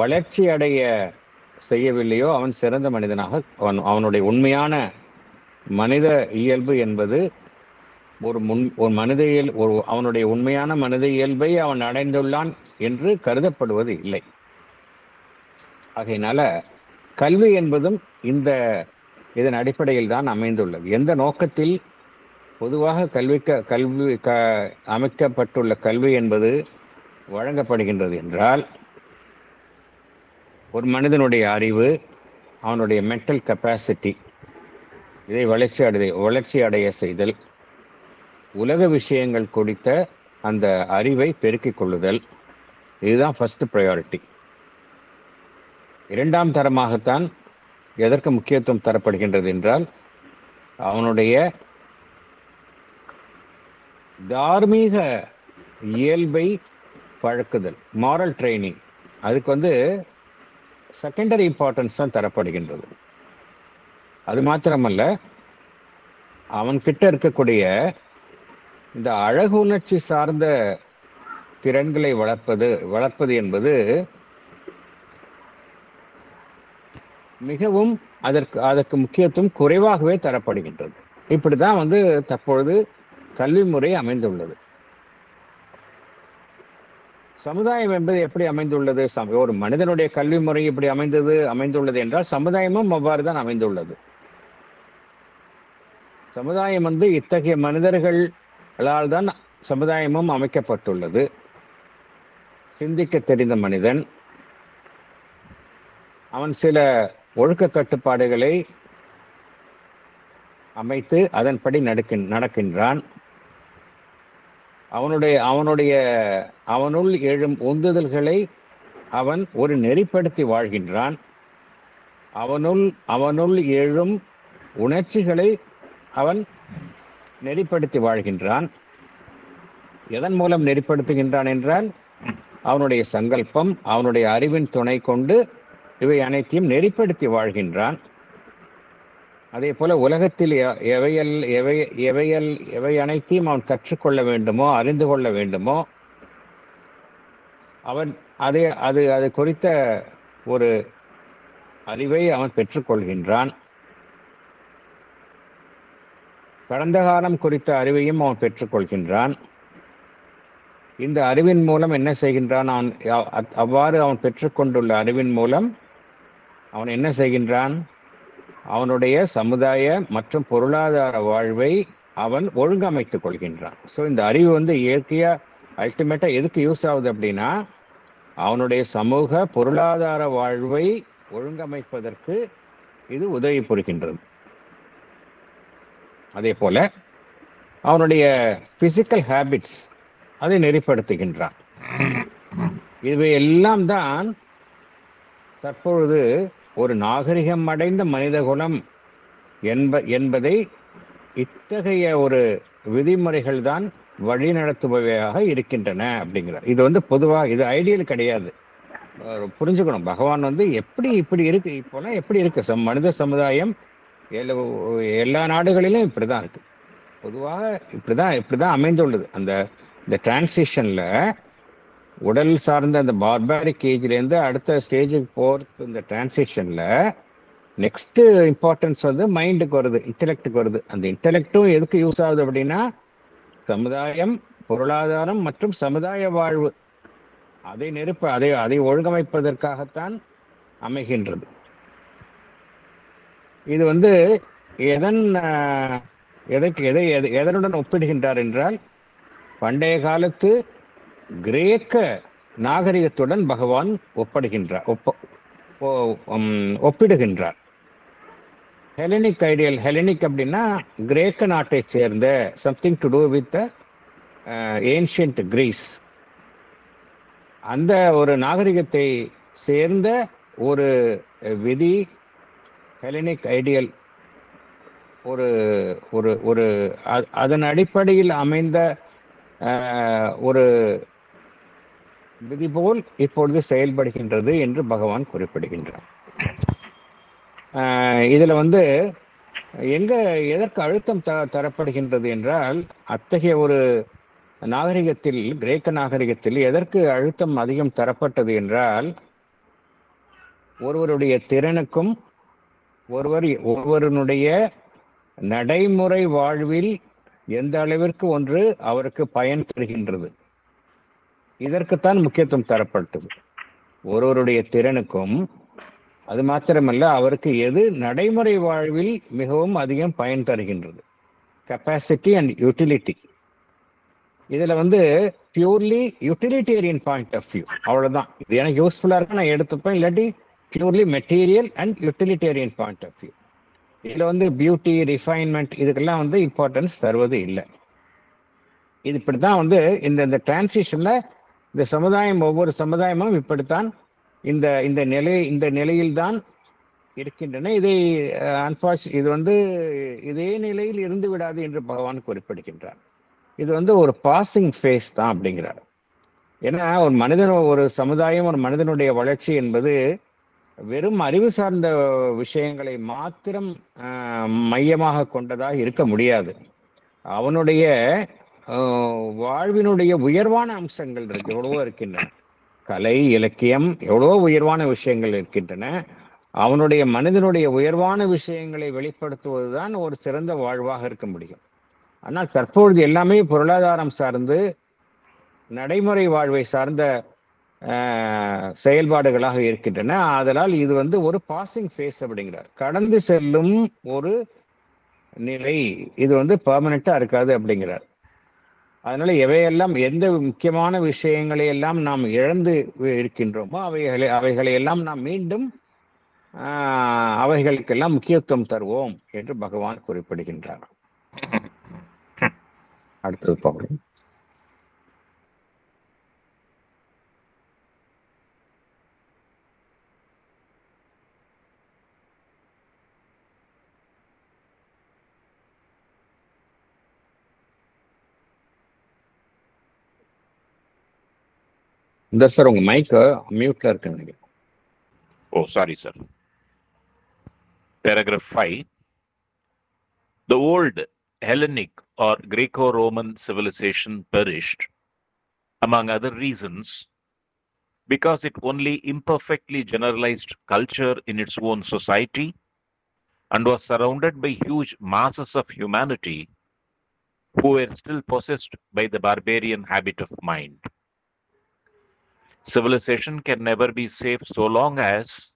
A: வளர்ச்சி அடைய செய்யவில்லையோ அவன் சிறந்த மனிதனாக அவனுடைய உண்மையான மனித இயல்பு என்பது அவனுடைய உண்மையான மனித இயல்பை அவன் அடைந்துள்ளான் என்று கருதப்படுவது இல்லை. ஆகையினால கல்வி என்பதும் இதன் அடிப்படையில் தான் அமைந்துள்ளது. எந்த நோக்கத்தில் பொதுவாக அமைக்கப்பட்டுள்ள கல்வி என்பது வழங்கப்படுகின்றது என்றால், ஒரு மனிதனுடைய அறிவு, அவனுடைய மென்டல் கெப்பாசிட்டி, இதை வளர்ச்சி அடைய செய்தல், உலக விஷயங்கள் குறித்த அந்த அறிவை பெருக்கிக் கொள்ளுதல், இதுதான் ஃபர்ஸ்ட் ப்ரையாரிட்டி. இரண்டாம் தரமாகத்தான் எதற்கு முக்கியத்துவம் தரப்படுகின்றது என்றால், அவனுடைய தார்மீக இயல்பை பழக்குதல், மாரல் ட்ரைனிங், அதுக்கு வந்து செகண்டரி இம்பார்ட்டன்ஸ் தான் தரப்படுகின்றது. அது மாத்திரமல்ல, அவன்கிட்ட இருக்கக்கூடிய இந்த அழகு உணர்ச்சி சார்ந்த திறன்களை வளர்ப்பது என்பது மிகவும் அதற்கு முக்கியத்துவம் குறைவாகவே தரப்படுகின்றது. இப்படிதான் வந்து தற்பொழுது கல்வி முறை அமைந்துள்ளது. சமுதாயம் என்பது எப்படி அமைந்துள்ளது? ஒரு மனிதனுடைய கல்வி முறை எப்படி அமைந்துள்ளது என்றால், சமுதாயமும் அவ்வாறு தான் அமைந்துள்ளது. சமுதாயம் வந்து இத்தகைய மனிதர்களால் தான் சமுதாயமும் அமைக்கப்பட்டுள்ளது. சிந்திக்க தெரிந்த மனிதன், அவன் சில ஒழுக்க கட்டுப்பாடுகளை அமைத்து அதன்படி நடக்கின்றான். அவனுள் எழும் உந்துதல்களை அவன் ஒரு நெறிப்படுத்தி வாழ்கின்றான். அவனுள் எழும் உணர்ச்சிகளை அவன் நெறிப்படுத்தி வாழ்கின்றான். எதன் மூலம் நெறிப்படுத்துகின்றான் என்றால், அவனுடைய சங்கல்பம், அவனுடைய அறிவின் துணை கொண்டு இவை அனைத்தையும் நெறிப்படுத்தி வாழ்கின்றான். அதே போல உலகத்தில் எவை அனைத்தையும் அவன் கற்றுக்கொள்ள வேண்டுமோ, அறிந்து கொள்ள வேண்டுமோ, அவன் அது குறித்த ஒரு அறிவை அவன் பெற்றுக்கொள்கின்றான். கடந்த காலம் குறித்த அறிவையும் அவன் பெற்றுக்கொள்கின்றான். இந்த அறிவின் மூலம் என்ன செய்கின்றான்? அவ்வாறு அவன் பெற்றுக்கொண்டுள்ள அறிவின் மூலம் அவன் என்ன செய்கின்றான்? அவனுடைய சமுதாய மற்றும் பொருளாதார வாழ்வை அவன் ஒழுங்கமைத்துக் கொள்கின்றான். ஸோ இந்த அறிவு வந்து இயற்கையா அல்டிமேட்டா எதுக்கு யூஸ் ஆகுது அப்படின்னா, அவனுடைய சமூக பொருளாதார வாழ்வை ஒழுங்கமைப்பதற்கு இது உதவி புரிகின்றது. அதே போல அவனுடைய பிசிக்கல் ஹேபிட்ஸ் அதை நெறிப்படுத்துகின்றான். இவை எல்லாம் தான் தற்பொழுது ஒரு நாகரிகம் அடைந்த மனிதகுலம் என்பதை இத்தகைய ஒரு விதிமுறைகள் தான் வழிநடத்துபவையாக இருக்கின்றன அப்படிங்கிறார். இது வந்து பொதுவாக இது ஐடியல் கிடையாது. புரிஞ்சுக்கணும், பகவான் வந்து இப்படி இருக்கு, இப்போலாம் எப்படி இருக்கு மனித சமுதாயம் எல்லா நாடுகளிலும் இப்படிதான் இருக்கு. பொதுவாக இப்படிதான் அமைந்துள்ளது. இந்த டிரான்சிஷன்ல உடல் சார்ந்த அந்த பார்பாரிக் ஏஜ்லேருந்து அடுத்த ஸ்டேஜுக்கு போகிறது. இந்த டிரான்சிஷன்ல நெக்ஸ்ட் இம்பார்ட்டன்ஸ் வந்து மைண்டுக்கு வருது, இன்டெலெக்டுக்கு வருது. அந்த இன்டெலெக்டும் எதுக்கு யூஸ் ஆகுது அப்படின்னா, சமுதாயம், பொருளாதாரம் மற்றும் சமுதாய வாழ்வு அதை ஒழுங்கமைப்பதற்காகத்தான் அமைகின்றது. இது வந்து எதனுடன் ஒப்பிடுகின்றார் என்றால், பண்டைய காலத்து கிரேக்க நாகரிகத்துடன் பகவான் ஒப்பிடுகின்றார். ஹெலனிக் ஐடியல், ஹெலனிக் அப்படின்னா கிரேக்க நாட்டை சேர்ந்த, something to do with ancient Greece, அந்த ஒரு நாகரிகத்தை சேர்ந்த ஒரு விதி ஹெலனிக் ஐடியல், ஒரு ஒரு ஒரு அதன் அடிப்படையில் அமைந்த ஒரு விதி போல் இப்பொழுது செயல்படுகின்றது என்று பகவான் குறிப்பிடுகின்றார். இதுல வந்து எதற்கு அழுத்தம் தரப்படுகின்றது என்றால், அத்தகைய ஒரு நாகரிகத்தில், கிரேக்க நாகரிகத்தில் எதற்கு அழுத்தம் அதிகம் தரப்பட்டது என்றால், ஒருவருடைய திறனுக்கும் ஒருவருடைய நடைமுறை வாழ்வில் எந்த அளவிற்கு ஒன்று அவருக்கு பயன் தருகின்றது, இதற்குத்தான் முக்கியத்துவம் தரப்பட்டது. ஒருவருடைய திறனுக்கும், அது மாத்திரமல்ல, அவருக்கு எது நடைமுறை வாழ்வில் மிகவும் அதிகம் பயன் தருகின்றது, கெப்பாசிட்டி அண்ட் யூட்டிலிட்டி. இதுல வந்து purely utilitarian point of view, அவ்வளவுதான். இது எனக்கு யூஸ்ஃபுல்லா இருக்கு, நான் எடுத்துப்பேன். இல்லாட்டி purely material and utilitarian point of view. இதுல வந்து பியூட்டி, ரிஃபைன்மெண்ட் இதுக்கெல்லாம் வந்து இம்பார்ட்டன்ஸ் தருவது இல்லை. இது இப்படித்தான் வந்து இந்த டிரான்சிஷன்ல இந்த சமுதாயம், ஒவ்வொரு சமுதாயமும் இப்படித்தான் இந்த நிலையில்தான் இருக்கின்றன. இது வந்து இதே நிலையில் இருந்து விடாது என்று பகவான் குறிப்பிடுகின்றார். இது வந்து ஒரு பாசிங் ஃபேஸ் தான் அப்படிங்கிறார். ஏன்னா ஒரு சமுதாயம், ஒரு மனிதனுடைய வளர்ச்சி என்பது வெறும் அறிவு சார்ந்த விஷயங்களை மாத்திரம் மையமாக கொண்டதாக இருக்க முடியாது. அவனுடைய வாழ்வினுடைய உயர்வான அம்சங்கள் எவ்வளவோ இருக்கின்றன. கலை, இலக்கியம், எவ்வளவோ உயர்வான விஷயங்கள் இருக்கின்றன. அவனுடைய மனிதனுடைய உயர்வான விஷயங்களை வெளிப்படுத்துவதுதான் ஒரு சிறந்த வாழ்வாக இருக்க முடியும். ஆனால் தற்பொழுது எல்லாமே பொருளாதாரம் சார்ந்து, நடைமுறை வாழ்வை சார்ந்த செயல்பாடுகளாக இருக்கின்றன. அதனால் இது வந்து ஒரு பாசிங் ஃபேஸ் அப்படிங்கிறார், கடந்து செல்லும் ஒரு நிலை. இது வந்து பெர்மனண்டா இருக்காது அப்படிங்கிறார். அதனால எந்த முக்கியமான விஷயங்களை எல்லாம் நாம் இழந்து இருக்கின்றோமோ அவைகளை எல்லாம் நாம் மீண்டும் அவைகளுக்கெல்லாம் முக்கியத்துவம் தருவோம் என்று பகவான் குறிப்பிடுகின்றார். அடுத்தது பார்க்கலாம். இந்த சார் உங்க மைக் மியூட்ல இருக்கு.
B: Oh, sorry, sir. Paragraph 5. The old Hellenic or Greco-Roman civilization perished, among other reasons, because it only imperfectly generalized culture in its own society and was surrounded by huge masses of humanity who were still possessed by the barbarian habit of mind. Civilization can never be safe so long as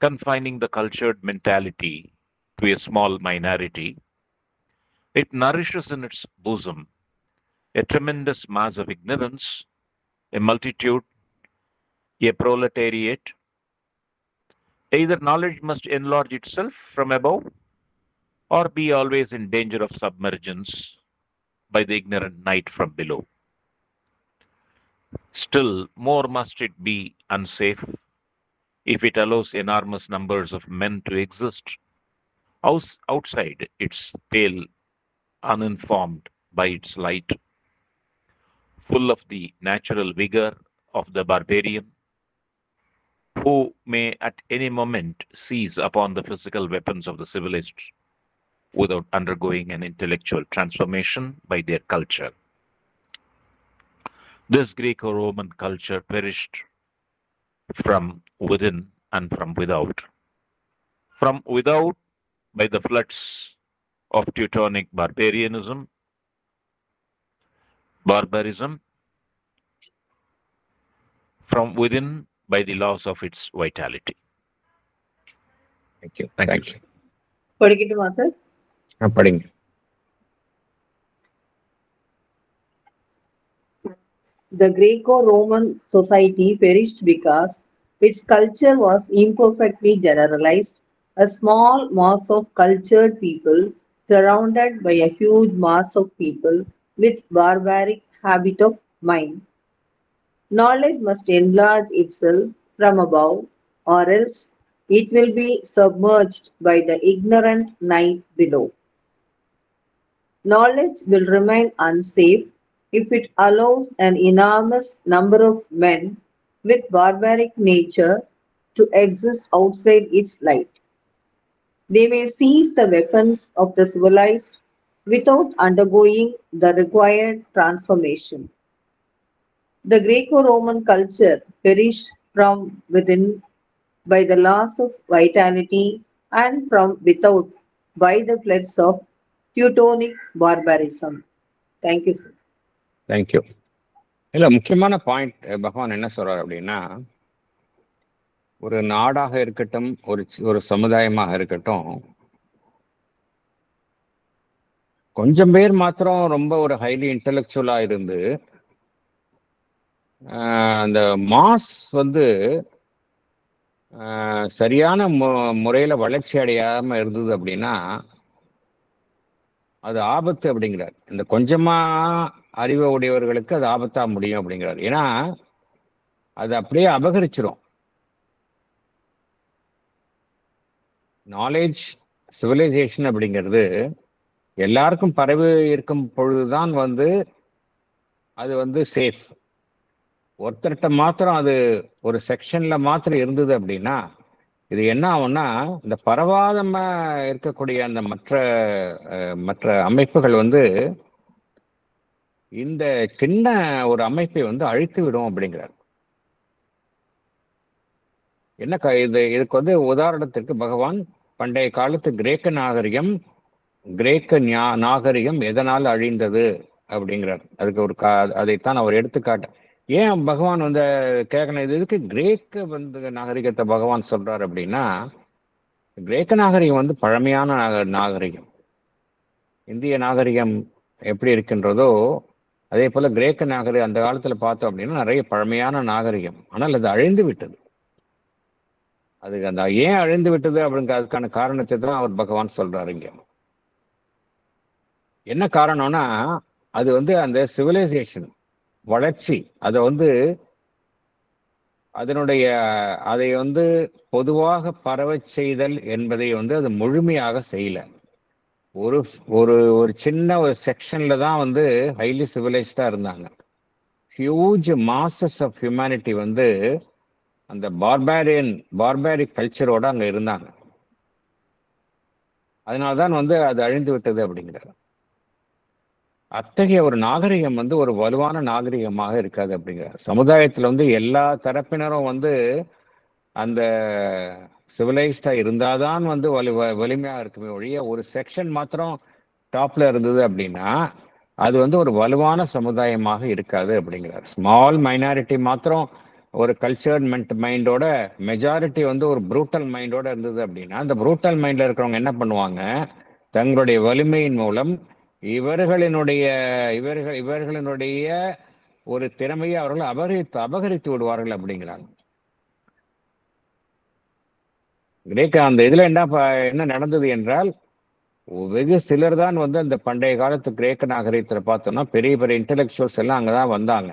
B: confining the cultured mentality to a small minority. It nourishes in its bosom a tremendous mass of ignorance, a multitude, a proletariat. Either knowledge must enlarge itself from above or be always in danger of submergence by the ignorant night from below. Still more must it be unsafe if it allows enormous numbers of men to exist outside its pale, uninformed by its light, full of the natural vigor of the barbarian, who may at any moment seize upon the physical weapons of the civilized without undergoing an intellectual transformation by their culture. This Greco-Roman culture perished from within and from without. from without by the floods of Teutonic barbarism, from within by the loss of its vitality.
A: Thank you.
B: Thank you,
A: Thank
B: sir.
A: you.
D: படிக்கட்டுமா சார்?
A: படிங்க.
D: The Greco-Roman society perished because its culture was imperfectly generalized, a small mass of cultured people surrounded by a huge mass of people with barbaric habit of mind. Knowledge must enlarge itself from above, or else it will be submerged by the ignorant night below. Knowledge will remain unsafe if it allows an enormous number of men with barbaric nature to exist outside its light. They may seize the weapons of the civilized without undergoing the required transformation. The Greco-Roman culture perished from within by the loss of vitality and from without by the floods of Teutonic barbarism. Thank you, sir.
A: Thank you. இல்லை, முக்கியமான பாயிண்ட் பகவான் என்ன சொல்றார் அப்படின்னா, ஒரு நாடாக இருக்கட்டும், ஒரு சமுதாயமாக இருக்கட்டும், கொஞ்சம் பேர் மாத்திரம் ரொம்ப ஒரு ஹைலி இன்டெலெக்சுவலா இருந்து அந்த மாஸ் வந்து சரியான முறையில வளர்ச்சி அடையாம இருந்தது அப்படின்னா அது ஆபத்து அப்படிங்கிறார். இந்த கொஞ்சமா அறிவு உடையவர்களுக்கு அது ஆபத்தா முடியும் அப்படிங்கிறார். ஏன்னா அது அப்படியே அபகரிச்சிரும். நாலேஜ் சிவிலைசேஷன் அப்படிங்கிறது எல்லாருக்கும் பரவி இருக்கும் பொழுதுதான் வந்து அது வந்து சேஃப். ஒருத்தர்கிட்ட மாத்திரம் அது ஒரு செக்ஷன்ல மாத்திரம் இருந்தது அப்படின்னா இது என்ன ஆகும்னா, இந்த பரவாதமா இருக்கக்கூடிய அந்த மற்ற அமைப்புகள் வந்து இந்த சின்ன ஒரு அமைப்பை வந்து அழித்து விடும் அப்படிங்கிறார். என்ன இதுக்கு வந்து உதாரணத்திற்கு பகவான் பண்டைய காலத்து கிரேக்க நாகரிகம் எதனால் அழிந்தது அப்படிங்கிறார். அதுக்கு அதைத்தான் அவர் எடுத்துக்காட்ட. ஏன் பகவான் வந்து கேட்கணும், இதுக்கு கிரேக்க வந்து நாகரிகத்தை பகவான் சொல்றார் அப்படின்னா, கிரேக்க நாகரிகம் வந்து பழமையான நாகரிகம். இந்திய நாகரிகம் எப்படி இருக்கின்றதோ அதே போல கிரேக்க நாகரிகம் அந்த காலத்துல பார்த்தோம் அப்படின்னா நிறைய பழமையான நாகரிகம். ஆனால் அது அழிந்து விட்டது. அதுக்கு அந்த ஏன் அழிந்து விட்டது அப்படிங்கிற அதுக்கான காரணத்தை தான் அவர் பகவான் சொல்றாரு. இங்க என்ன காரணம்னா, அது வந்து அந்த சிவிலைசேஷன் வளர்ச்சி அதை வந்து அதை வந்து பொதுவாக பரவச் செய்தல் என்பதை வந்து அது முழுமையாக செய்யல. ஒரு ஒரு ஒரு சின்ன ஒரு செக்ஷன்ல தான் வந்து ஹைலி சிவிலைஸ்டா இருந்தாங்க. ஹியூஜ் மாசஸ் ஆஃப் ஹியூமனிட்டி வந்து அந்த பார்பாரிக் கல்ச்சரோட அங்க இருந்தாங்க. அதனால்தான் வந்து அது அழிந்து விட்டது அப்படிங்கிறார். அத்தகைய ஒரு நாகரிகம் வந்து ஒரு வலுவான நாகரிகமாக இருக்காது அப்படிங்கிறார். சமுதாயத்துல வந்து எல்லா தரப்பினரும் வந்து அந்த சிவிலைஸ்டா இருந்தாதான் வந்து வலிமையா இருக்குமே ஒழிய ஒரு செக்ஷன் மாத்திரம் டாப்ல இருந்தது அப்படின்னா அது வந்து ஒரு வலுவான சமுதாயமாக இருக்காது அப்படிங்கிறார். ஸ்மால் மைனாரிட்டி மாத்திரம் ஒரு கல்ச்சர்ட் மைண்டோட, மெஜாரிட்டி வந்து ஒரு ப்ரூட்டல் மைண்டோட இருந்தது அப்படின்னா அந்த ப்ரூட்டல் மைண்ட்ல இருக்கிறவங்க என்ன பண்ணுவாங்க, தங்களுடைய வலிமையின் மூலம் இவர்களினுடைய ஒரு திறமையை அவர்கள் அபகரித்து விடுவார்கள் அப்படிங்கிறாங்க. கிரேக்க அந்த இதுல என்ன நடந்தது என்றால், வெகு சிலர் தான் வந்து அந்த பண்டைய காலத்து கிரேக்க நாகரிகத்துல பார்த்தோம்னா பெரிய பெரிய இன்டெலெக்சுவல்ஸ் எல்லாம் அங்கதான் வந்தாங்க.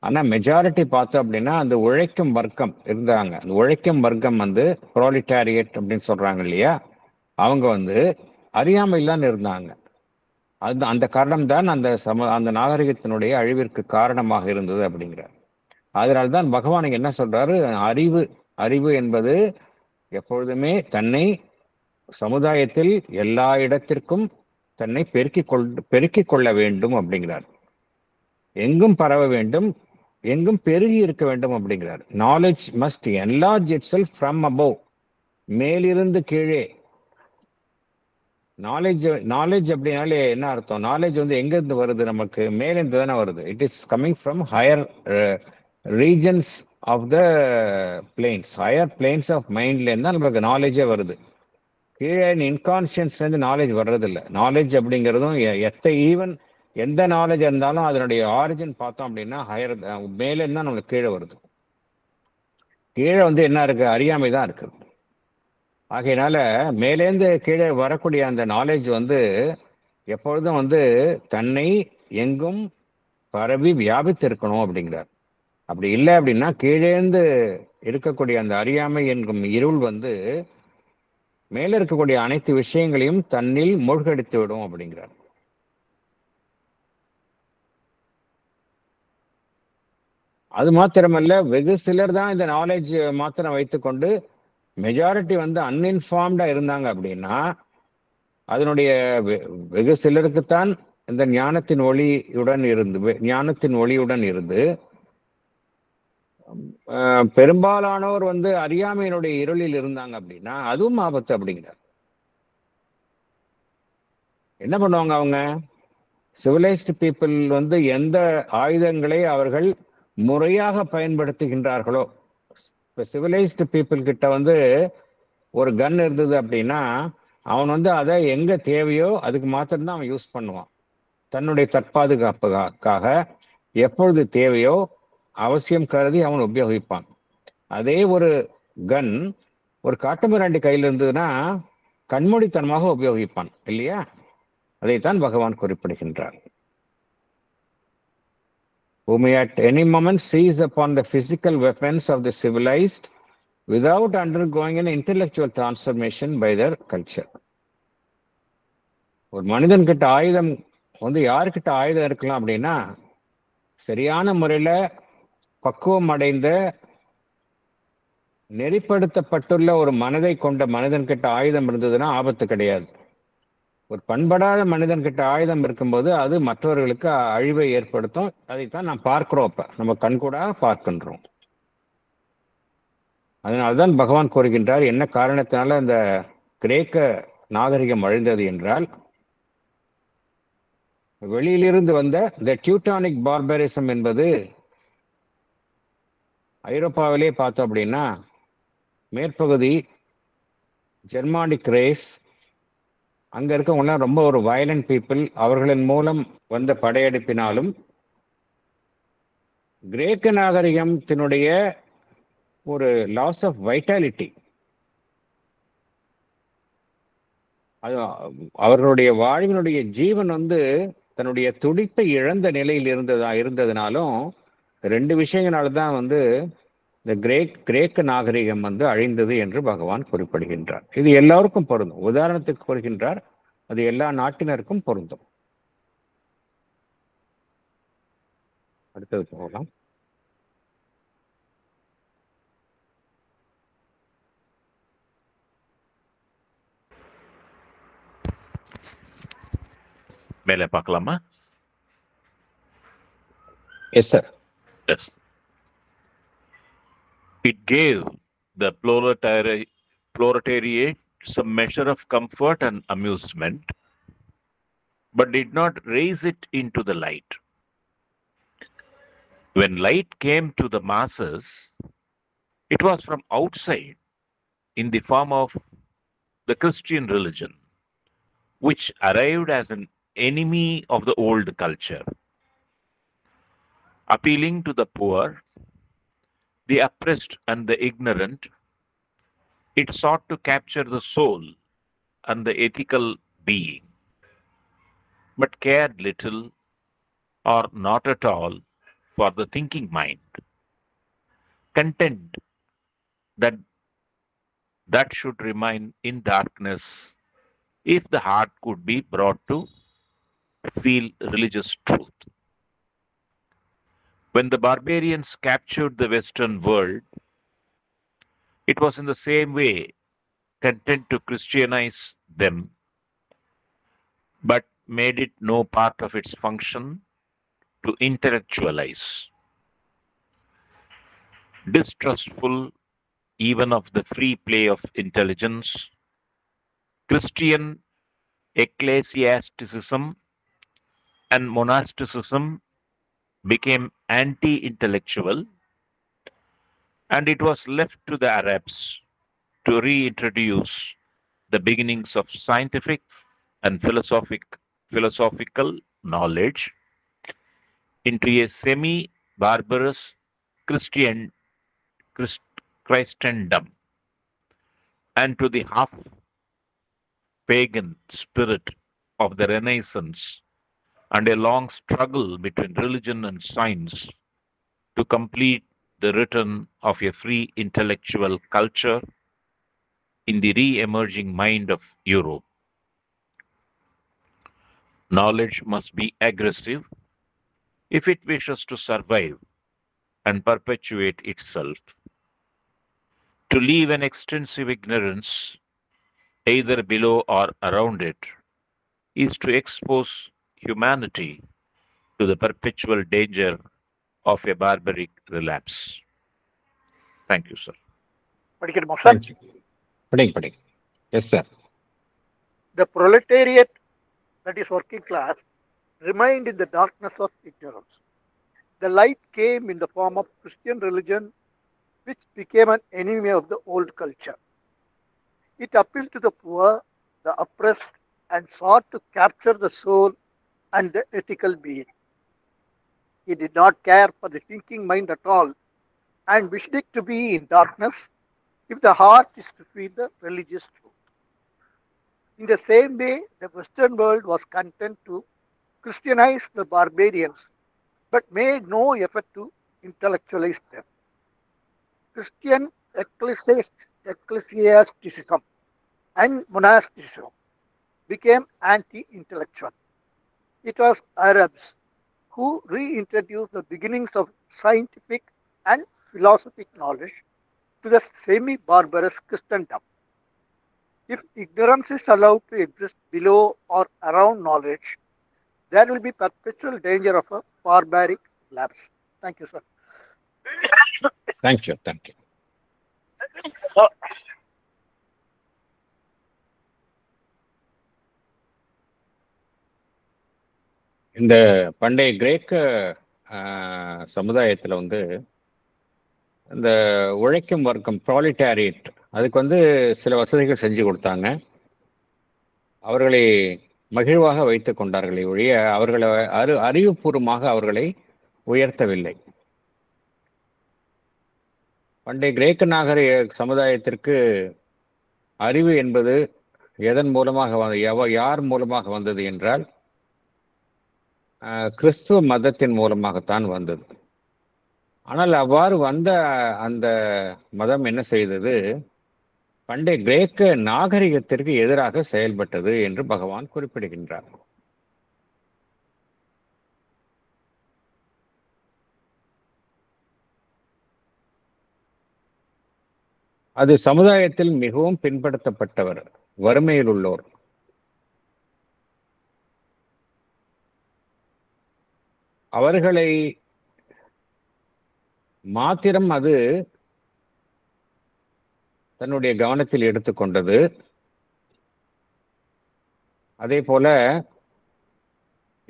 A: ஆனா மெஜாரிட்டி பார்த்தோம் அப்படின்னா அந்த உழைக்கும் வர்க்கம் இருந்தாங்க. அந்த உழைக்கும் வர்க்கம் வந்து ப்ரோலிட்டாரியட் அப்படின்னு சொல்றாங்க இல்லையா, அவங்க வந்து அறியாமையில்தான் இருந்தாங்க. அந்த காரணம் தான் அந்த நாகரிகத்தினுடைய அழிவிற்கு காரணமாக இருந்தது அப்படிங்கிறார். அதனால்தான் பகவான் என்ன சொல்றாரு, அறிவு என்பது எப்பொழுதுமே தன்னை சமுதாயத்தில் எல்லா இடத்திற்கும் தன்னை பெருக்கிக் கொள்ள வேண்டும் அப்படிங்கிறார். எங்கும் பரவ வேண்டும், எங்கும் பெருகி இருக்க வேண்டும் அப்படிங்கிறார். Knowledge must enlarge itself from above. மேலிருந்து கீழே. நாலேஜ் அப்படின்னாலே என்ன அர்த்தம்? நாலேஜ் வந்து எங்க இருந்து வருது? நமக்கு மேலிருந்து தானே வருது. It is coming from higher regions of the planes, higher planes of மைண்ட்ல இருந்தா நமக்கு நாலேஜே வருது. கீழே இன்கான்சியன்ஸ்ல இருந்து நாலேஜ் வர்றதில்லை. நாலேஜ் அப்படிங்கிறதும் ஈவன் எந்த நாலேஜ் இருந்தாலும் அதனுடைய ஆரிஜின் பார்த்தோம் அப்படின்னா ஹையர், மேலே இருந்தா நம்மளுக்கு கீழே வருது. கீழே வந்து என்ன இருக்கு? அறியாமை தான் இருக்கு. ஆகையினால மேலேந்து கீழே வரக்கூடிய அந்த நாலேஜ் வந்து எப்பொழுதும் வந்து தன்னை எங்கும் பரவி வியாபித்து இருக்கணும் அப்படிங்கிறார். அப்படி இல்லை அப்படின்னா கீழேந்து இருக்கக்கூடிய அந்த அறியாமை என்கும் இருள் வந்து மேல இருக்கக்கூடிய அனைத்து விஷயங்களையும் தன்னில் மூழ்கடித்து விடும் அப்படிங்கிறார். அது மாத்திரமல்ல, வெகு சிலர் தான் இந்த நாலேஜ் மாத்திரம் வைத்துக்கொண்டு மெஜாரிட்டி வந்து அன்இன்ஃபார்ம்டா இருந்தாங்க அப்படின்னா அதனுடைய வெகு சிலருக்குத்தான் இந்த ஞானத்தின் ஒளியுடன் இருந்து பெரும்பாலானோர் வந்து அறியாமையினுடைய இருளில் இருந்தாங்க அப்படின்னா அதுவும் ஆபத்து அப்படிங்கிறார். என்ன பண்ணுவாங்க அவங்க? சிவிலைஸ்டு பீப்புள் வந்து எந்த ஆயுதங்களை அவர்கள் முறையாக பயன்படுத்துகின்றார்களோ, இப்போ சிவிலைஸ்டு பீப்புள் கிட்ட வந்து ஒரு கன் இருந்தது அப்படின்னா அவன் வந்து அதை எங்க தேவையோ அதுக்கு மாத்திரம்தான் அவன் யூஸ் பண்ணுவான். தன்னுடைய தற்பாதுகாப்புக்காக எப்பொழுது தேவையோ அவசியம் கருதி அவன் உபயோகிப்பான். அதே ஒரு கன் ஒரு காட்டுமிராண்டி கையில் இருந்ததுன்னா கண்மூடித்தனமாக உபயோகிப்பான் இல்லையா? அதைத்தான் பகவான் குறிப்பிடுகின்றார். Who may at any moment seize upon the physical weapons of the civilized without undergoing an intellectual transformation by their culture. ஒரு மனிதன் கிட்ட ஆயுதம் வந்து யாருக்கிட்ட ஆயுதம் இருக்கலாம் அப்படின்னா சரியான முறையில பக்குவம் அடைந்த நெறிப்படுத்தப்பட்டுள்ள ஒரு மனதை கொண்ட மனிதன் கிட்ட ஆயுதம் இருந்ததுன்னா ஆபத்து கிடையாது. ஒரு பண்படாத மனிதன் கிட்ட ஆயுதம் இருக்கும்போது அது மற்றவர்களுக்கு அழிவை ஏற்படுத்தும். அதைத்தான் நாம் பார்க்கிறோம், இப்ப நம்ம கண்கூடாக பார்க்கின்றோம். அதனால்தான் பகவான் கூறுகின்றார், என்ன காரணத்தினால இந்த கிரேக்க நாகரிகம் அழிந்தது என்றால் வெளியிலிருந்து வந்த இந்த டியூட்டானிக் பார்பரிசம் என்பது ஐரோப்பாவிலே பார்த்தோம் அப்படின்னா மேற்பகுதி ஜெர்மானிக் ரேஸ், அங்க இருக்கவங்கலாம் ரொம்ப ஒரு வயலண்ட் பீப்புள். அவர்களின் மூலம் வந்த படையெடுப்பினாலும் கிரேக்க நாகரிகத்தினுடைய ஒரு லாஸ் ஆஃப் வைட்டாலிட்டி, அது அவர்களுடைய வாழ்வினுடைய ஜீவன் வந்து தன்னுடைய துடிப்பை இழந்த நிலையில் இருந்ததுனாலும் ரெண்டு விஷயங்களால்தான் வந்து இந்த கிரேக்க நாகரிகம் வந்து அழிந்தது என்று பகவான் குறிப்பிடுகின்றார். இது எல்லாருக்கும் பொருந்தும். உதாரணத்துக்கு கூறுகின்றார், அது எல்லா நாட்டினருக்கும் பொருந்தும். அடுத்தது போகலாம்.
B: மேலே பார்க்கலாமா?
A: Yes sir.
B: Yes. It gave the proletariat some measure of comfort and amusement, but did not raise it into the light. When light came to the masses, it was from outside in the form of the Christian religion, which arrived as an enemy of the old culture. Appealing to the poor, the oppressed and the ignorant, it sought to capture the soul and the ethical being, but cared little or not at all for the thinking mind, content that should remain in darkness if the heart could be brought to feel religious truth. When the barbarians captured the Western world, it was in the same way content to Christianize them, but made it no part of its function to intellectualize. Distrustful even of the free play of intelligence. Christian ecclesiasticism and monasticism became anti intellectual, and it was left to the Arabs to reintroduce the beginnings of scientific and philosophical knowledge into a semi barbarous Christian Christ, Christendom, and to the half pagan spirit of the Renaissance, and a long struggle between religion and science to complete the return of a free intellectual culture in the re emerging mind of Europe. Knowledge must be aggressive if it wishes to survive and perpetuate itself. To leave an extensive ignorance, either below or around it, is to expose humanity to the perpetual danger of a barbaric relapse. Thank you, sir.
E: படிக்கட்டுமா sir?
A: Thank you. Pading. Yes, sir.
E: The proletariat, that is working class, remained in the darkness of ignorance. The light came in the form of Christian religion, which became an enemy of the old culture. It appealed to the poor, the oppressed, and sought to capture the soul and the ethical being. It did not care for the thinking mind at all and wished it to be in darkness if the heart is to feel the religious truth. In the same way, the Western world was content to Christianize the barbarians but made no effort to intellectualize them. Christian ecclesiasticism and monasticism became anti-intellectual. It was Arabs who reintroduced the beginnings of scientific and philosophic knowledge to the semi-barbarous Christendom. If ignorance is allowed to exist below or around knowledge, there will be perpetual danger of a barbaric lapse. Thank you, sir.
A: Thank you. இந்த பண்டைய கிரேக்க சமுதாயத்துல இந்த உழைக்கும் வர்க்கம் ப்ராலிட்டாரியட் அதுக்கு சில வசதிகள் செஞ்சு கொடுத்தாங்க. அவர்களை மகிழ்வாக வைத்துக் கொண்டார்களே ஒழிய அவர்களை அறிவுபூர்வமாக அவர்களை உயர்த்தவில்லை. பண்டைய கிரேக்க நாகரிக சமுதாயத்திற்கு அறிவு என்பது எதன் மூலமாக யார் மூலமாக வந்தது என்றால் கிறிஸ்துவ மதத்தின் மூலமாகத்தான் வந்தது. ஆனால் அவ்வாறு வந்த அந்த மதம் என்ன செய்தது? பண்டைய கிரேக்க நாகரிகத்திற்கு எதிராக செயல்பட்டது என்று பகவான் குறிப்பிடுகின்றார். அது சமுதாயத்தில் மிகவும் பின்பற்றப்பட்டவர் வறுமையில் உள்ளோர். அவர்களை மாத்திரம் அது தன்னுடைய கவனத்தில் எடுத்துக்கொண்டது. அதே போல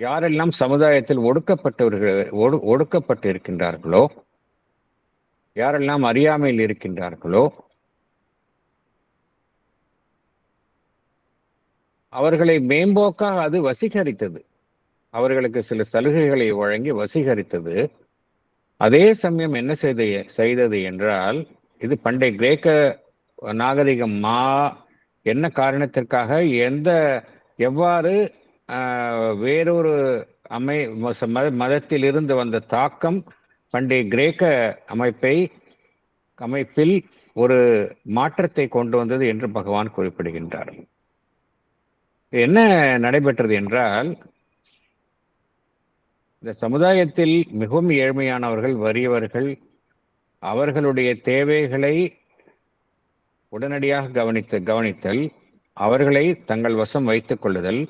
A: யாரெல்லாம் சமுதாயத்தில் ஒடுக்கப்பட்டு இருக்கின்றார்களோ, யாரெல்லாம் அறியாமையில் இருக்கின்றார்களோ, அவர்களை மேம்போக்காக அது வசீகரித்தது. அவர்களுக்கு சில சலுகைகளை வழங்கி வசீகரித்தது. அதே சமயம் என்ன செய்தது என்றால், இது பண்டைய கிரேக்க நாகரிகம் என்ன காரணத்திற்காக எவ்வாறு வேறொரு மதத்தில் இருந்து வந்த தாக்கம் பண்டைய கிரேக்க அமைப்பில் ஒரு மாற்றத்தை கொண்டு வந்தது என்று பகவான் குறிப்பிடுகின்றார். என்ன நடைபெற்றது என்றால், இந்த சமுதாயத்தில் மிகவும் ஏழ்மையானவர்கள், வறியவர்கள், அவர்களுடைய தேவைகளை உடனடியாக கவனித்தல், அவர்களை தங்கள் வசம் வைத்துக் கொள்ளுதல்.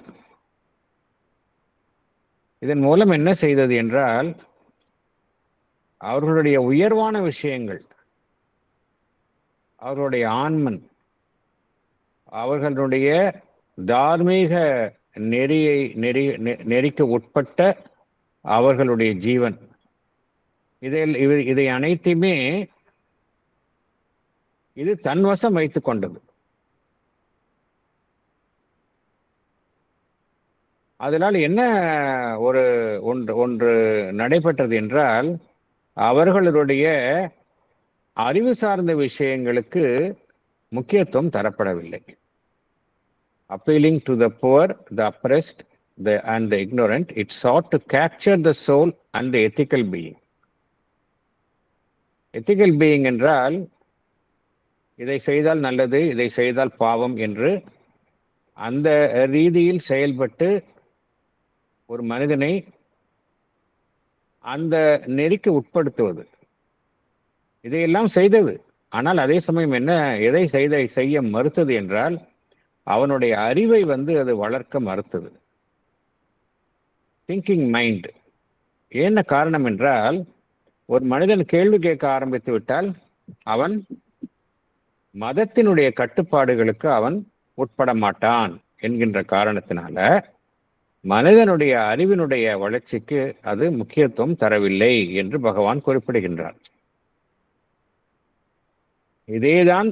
A: இதன் மூலம் என்ன செய்தது என்றால், அவர்களுடைய உயர்வான விஷயங்கள், அவர்களுடைய ஆன்மன், அவர்களுடைய தார்மீக நெறிக்கு உட்பட்ட அவர்களுடைய ஜீவன், இதை அனைத்துமே இது தன்வசம் வைத்துக் கொண்டது. அதனால் என்ன ஒன்று நடைபெற்றது என்றால், அவர்களுடைய அறிவு சார்ந்த விஷயங்களுக்கு முக்கியத்துவம் தரப்படவில்லை. Appealing to the poor, the oppressed, and the ignorant, it sought to capture the soul and the ethical being. Ethical being என்றால் இதை செய்தால் நல்லது, இதை செய்தால் பாவம் என்று அந்த ரீதியில் செயல்பட்டு ஒரு மனிதனை அந்த நெறிக்கு உட்படுத்துவது, இதையெல்லாம் செய்தது. ஆனால் அதே சமயம் எதை செய்ய மறுத்தது என்றால், அவனுடைய அறிவை அது வளர்க்க மறுத்தது. Thinking mind. என்ன காரணம் என்றால், ஒரு மனிதன் கேள்வி கேட்க ஆரம்பித்து விட்டால் அவன் மதத்தினுடைய கட்டுப்பாடுகளுக்கு அவன் உட்பட மாட்டான் என்கின்ற காரணத்தினால மனிதனுடைய அறிவினுடைய வளர்ச்சிக்கு அது முக்கியத்துவம் தரவில்லை என்று பகவான் குறிப்பிடுகின்றார். இதேதான்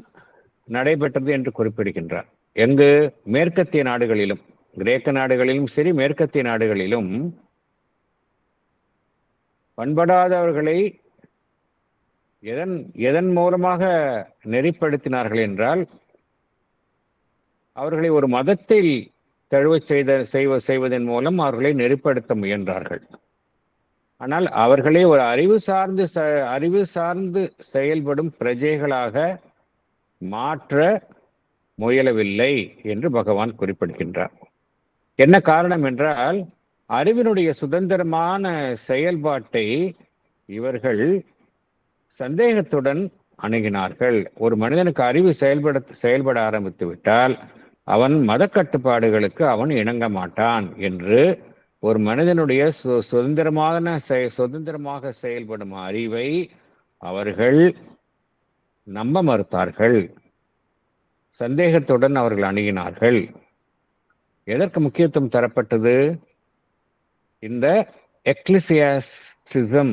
A: நடைபெற்றது என்று குறிப்பிடுகின்றார். எங்கு? மேற்கத்திய நாடுகளிலும், கிரேக்க நாடுகளிலும் சரி, மேற்கத்திய நாடுகளிலும் பண்படாதவர்களை எதன் மூலமாக நெறிப்படுத்தினார்கள் என்றால், அவர்களை ஒரு மதத்தில் தழுவச் செய்வதன் மூலம் அவர்களை நெறிப்படுத்த முயன்றார்கள். ஆனால் அவர்களே ஒரு அறிவு சார்ந்து செயல்படும் பிரஜைகளாக மாற்ற முயலவில்லை என்று பகவான் குறிப்பிடுகின்றார். என்ன காரணம் என்றால், அறிவினுடைய சுதந்திரமான செயல்பாட்டை இவர்கள் சந்தேகத்துடன் அணுகினார்கள். ஒரு மனிதனுக்கு அறிவு செயல்பட ஆரம்பித்து விட்டால் அவன் மத கட்டுப்பாடுகளுக்கு அவன் இணங்க மாட்டான் என்று ஒரு மனிதனுடைய சுதந்திரமாக செயல்படும் அறிவை அவர்கள் நம்ப மறுத்தார்கள். சந்தேகத்துடன் அவர்கள் அணுகினார்கள். எதற்கு முக்கியத்துவம் தரப்பட்டது? இந்த எக்லிசியாஸ்டிசம்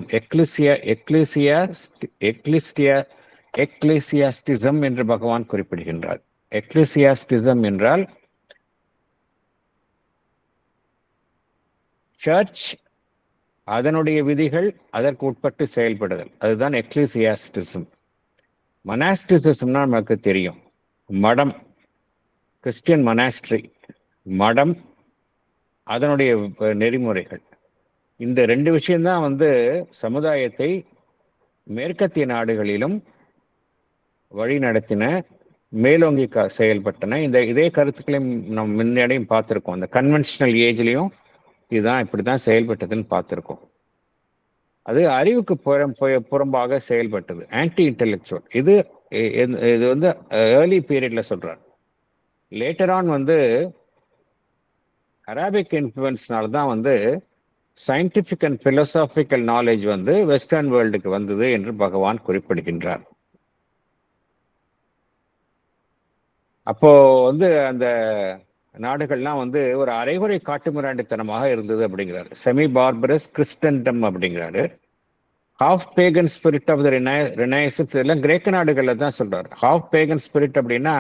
A: என்று பகவான் குறிப்பிடுகின்றார். எக்லிசியாஸ்டிசம் என்றால் சர்ச், அதனுடைய விதிகள், அதற்கு உட்பட்டு செயல்படுதல், அதுதான் எக்லிசியாஸ்டிசம். மனாஸ்டிசிசம்னா நமக்கு தெரியும், மடம், கிறிஸ்டியன் மனாஸ்ட்ரி, மடம், அதனுடைய நெறிமுறைகள். இந்த ரெண்டு விஷயம்தான் சமுதாயத்தை மேற்கத்திய நாடுகளிலும் வழி நடத்தின, மேலோங்கி செயல்பட்டன. இதே கருத்துக்களையும் நம்ம முன்னாடியும் பார்த்துருக்கோம். இந்த கன்வென்ஷனல் ஏஜ்லையும் இதுதான் இப்படிதான் செயல்பட்டதுன்னு பார்த்துருக்கோம். அது அறிவுக்கு புறம்பாக செயல்பட்டது, ஆன்டி இன்டெலெக்சுவல். இது ஏர்லி பீரியட்ல சொல்றார். லேட்டர் ஆன் அரபிக் இன்ஃப்ளூயன்ஸ்னால தான் scientific and philosophical knowledge western வேர்ல்டுக்கு வந்தது என்று பகவான் குறிப்பிடுகின்றார். அப்போ அந்த நாடுகள்லாம் ஒரு அரைகுறை காட்டுமிராண்டித்தனமாக இருந்தது அப்படிங்கிறாரு. செமி பார்பரஸ் கிறிஸ்டன்டம் அப்படிங்கிறாரு. Half pagan spirit of the renaissance, இதெல்லாம் கிரேக்க நாடுகள்ல தான் சொல்றாரு. ஹாஃப் பேகன் ஸ்பிரிட் அப்படின்னா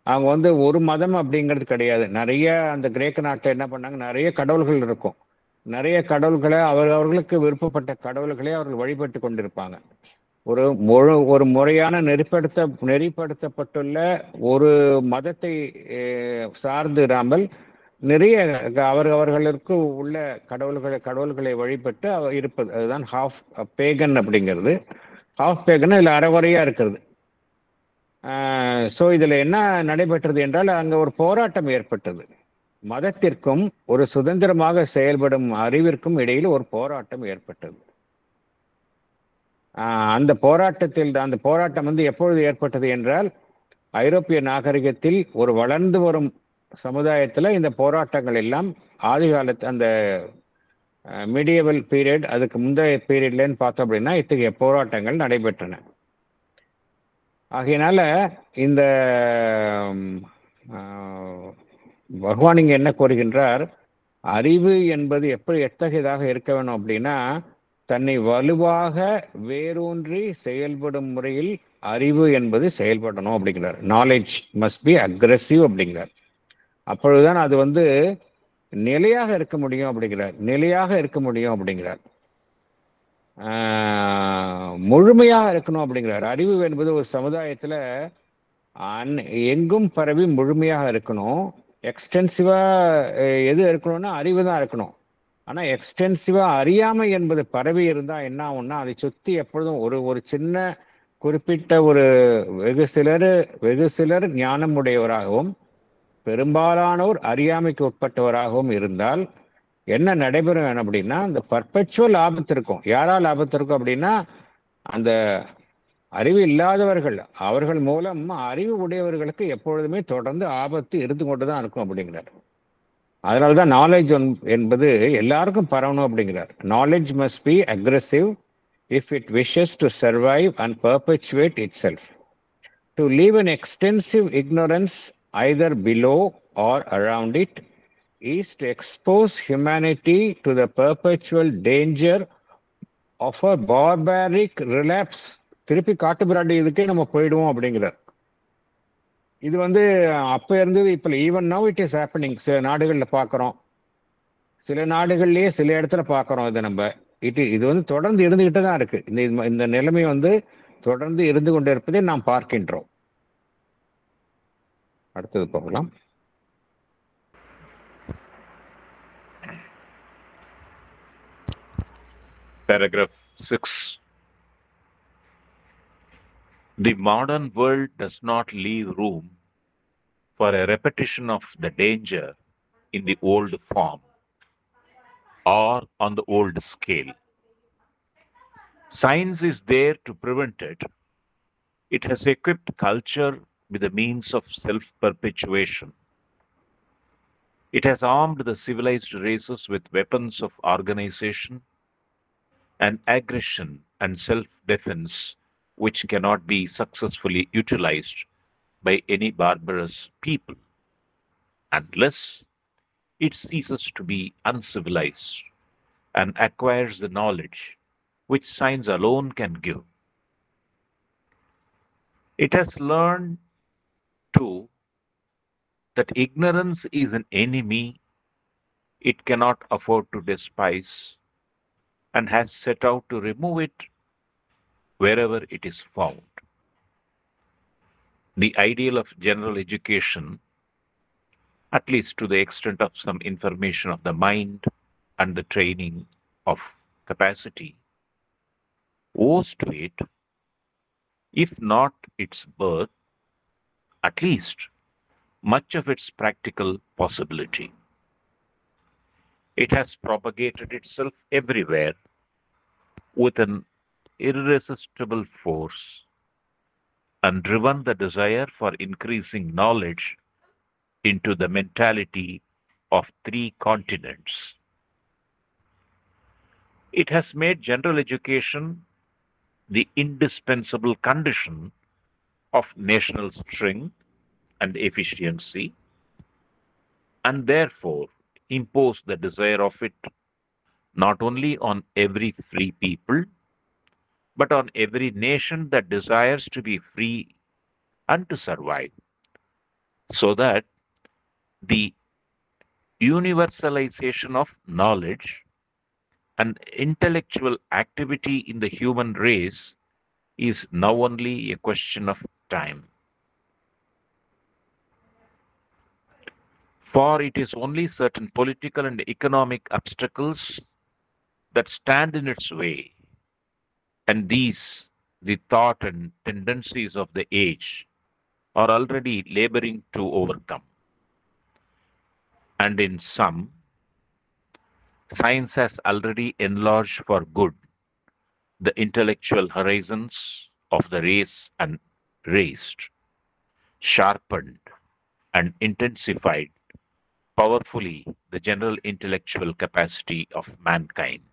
A: அவங்க ஒரு மதம் அப்படிங்கிறது கிடையாது. நிறைய அந்த கிரேக்க நாட்டில் என்ன பண்ணாங்க, நிறைய கடவுள்கள் இருக்கும். நிறைய கடவுள்களை அவர்களுக்கு விருப்பப்பட்ட கடவுள்களை அவர்கள் வழிபட்டு கொண்டிருப்பாங்க. ஒரு முறையான நெறிப்படுத்தப்பட்டுள்ள ஒரு மதத்தை சார்ந்து இராமல் நிறைய அவர்களுக்கு உள்ள கடவுள்களை வழிபட்டு இருப்பது, அதுதான் ஹாஃப் பேகன் அப்படிங்கிறது. ஹாஃப் பேகன் இதுல அறகுறையா இருக்கிறது. ஸோ இதுல என்ன நடைபெற்றது என்றால், அங்க ஒரு போராட்டம் ஏற்பட்டது. மதத்திற்கும் ஒரு சுதந்திரமாக செயல்படும் அறிவிற்கும் இடையில் ஒரு போராட்டம் ஏற்பட்டது. அந்த போராட்டம் எப்பொழுது ஏற்பட்டது என்றால், ஐரோப்பிய நாகரிகத்தில் ஒரு வளர்ந்து வரும் சமுதாயத்துல இந்த போராட்டங்கள் எல்லாம் ஆதி காலத்து அந்த மீடியவல் பீரியட், அதுக்கு முந்தைய பீரியட்லன்னு பார்த்தோம் அப்படின்னா இத்தகைய போராட்டங்கள் நடைபெற்றன. ஆகையினால இந்த பகவான் இங்க என்ன கூறுகின்றார், அறிவு என்பது எப்படி எத்தகையதாக இருக்க வேணும் அப்படின்னா, தன்னை வலுவாக வேரூன்றி செயல்படும் முறையில் அறிவு என்பது செயல்படணும் அப்படிங்கிறார். நாலேஜ் மஸ்ட் பி அக்ரெசிவ் அப்படிங்கிறார். அப்பொழுதுதான் அது வந்து நிலையாக இருக்க முடியும் அப்படிங்கிறார். நிலையாக இருக்க முடியும் அப்படிங்கிறார். முழுமையாக இருக்கணும் அப்படிங்கிறார். அறிவு என்பது ஒரு சமுதாயத்துல எங்கும் பரவி முழுமையாக இருக்கணும். எக்ஸ்டென்சிவா எது இருக்கணும்னா அறிவு தான் இருக்கணும். ஆனா எக்ஸ்டென்சிவா அறியாமை என்பது பரவி இருந்தா என்ன ஆகும்னா, அதை சுத்தி எப்பொழுதும் ஒரு சின்ன குறிப்பிட்ட ஒரு வெகு சிலர் ஞானம் உடையவராகவும் பெரும்பாலானோர் அறியாமைக்கு உட்பட்டவராகவும் இருந்தால் என்ன நடைபெறும் அப்படின்னா, அந்த பர்பச்சுவல் ஆபத்து இருக்கும். யாரால் ஆபத்து இருக்கும் அப்படின்னா, அந்த அறிவு இல்லாதவர்கள், அவர்கள் மூலம் அறிவு உடையவர்களுக்கு எப்பொழுதுமே தொடர்ந்து ஆபத்து இருந்து கொண்டுதான் இருக்கும் அப்படிங்கிறார். அதனாலதான் நாலேஜ் என்பது எல்லாருக்கும் பரவணும் அப்படிங்கிறார். Knowledge must be aggressive if it wishes to survive and perpetuate itself. To live in extensive ignorance either below or around it is to expose humanity to the perpetual danger of a barbaric relapse. திருப்பி காட்டு பிராண்டி இதுக்கே நம்ம போயிடுவோம் அப்படிங்கிறார். இது வந்து அப்ப இருந்தது, இப்ப even now it is happening. சில நாடுகள்ல பாக்குறோம், சில நாடுகள்லயே சில இடத்துல பாக்குறோம். இதை நம்ம இது வந்து தொடர்ந்து இருந்துகிட்டு தான் இருக்கு. இந்த நிலைமை வந்து தொடர்ந்து இருந்து கொண்டு இருப்பதை நாம் பார்க்கின்றோம். அடுத்தது பார்க்கலாம்.
B: Paragraph 6. The modern world does not leave room for a repetition of the danger in the old form or on the old scale. Science is there to prevent it. It has equipped culture with the means of self-perpetuation. It has armed the civilized races with weapons of organization and aggression and self-defense, which cannot be successfully utilized by any barbarous people unless it ceases to be uncivilized and acquires the knowledge which science alone can give. It has learned too that ignorance is an enemy it cannot afford to despise and has set out to remove it wherever it is found. The ideal of general education, at least to the extent of some information of the mind and the training of capacity, owes to it, if not its birth, at least much of its practical possibility. It has propagated itself everywhere with an irresistible force and driven the desire for increasing knowledge into the mentality of 3 continents. It has made general education the indispensable condition of national strength and efficiency, and therefore imposed the desire of it not only on every free people, but on every nation that desires to be free and to survive, so that the universalization of knowledge and intellectual activity in the human race is now only a question of time. For it is only certain political and economic obstacles that stand in its way, and these, the thought and tendencies of the age, are already laboring to overcome. And in some, science has already enlarged for good the intellectual horizons of the race and raised, sharpened, and intensified powerfully the general intellectual capacity of mankind.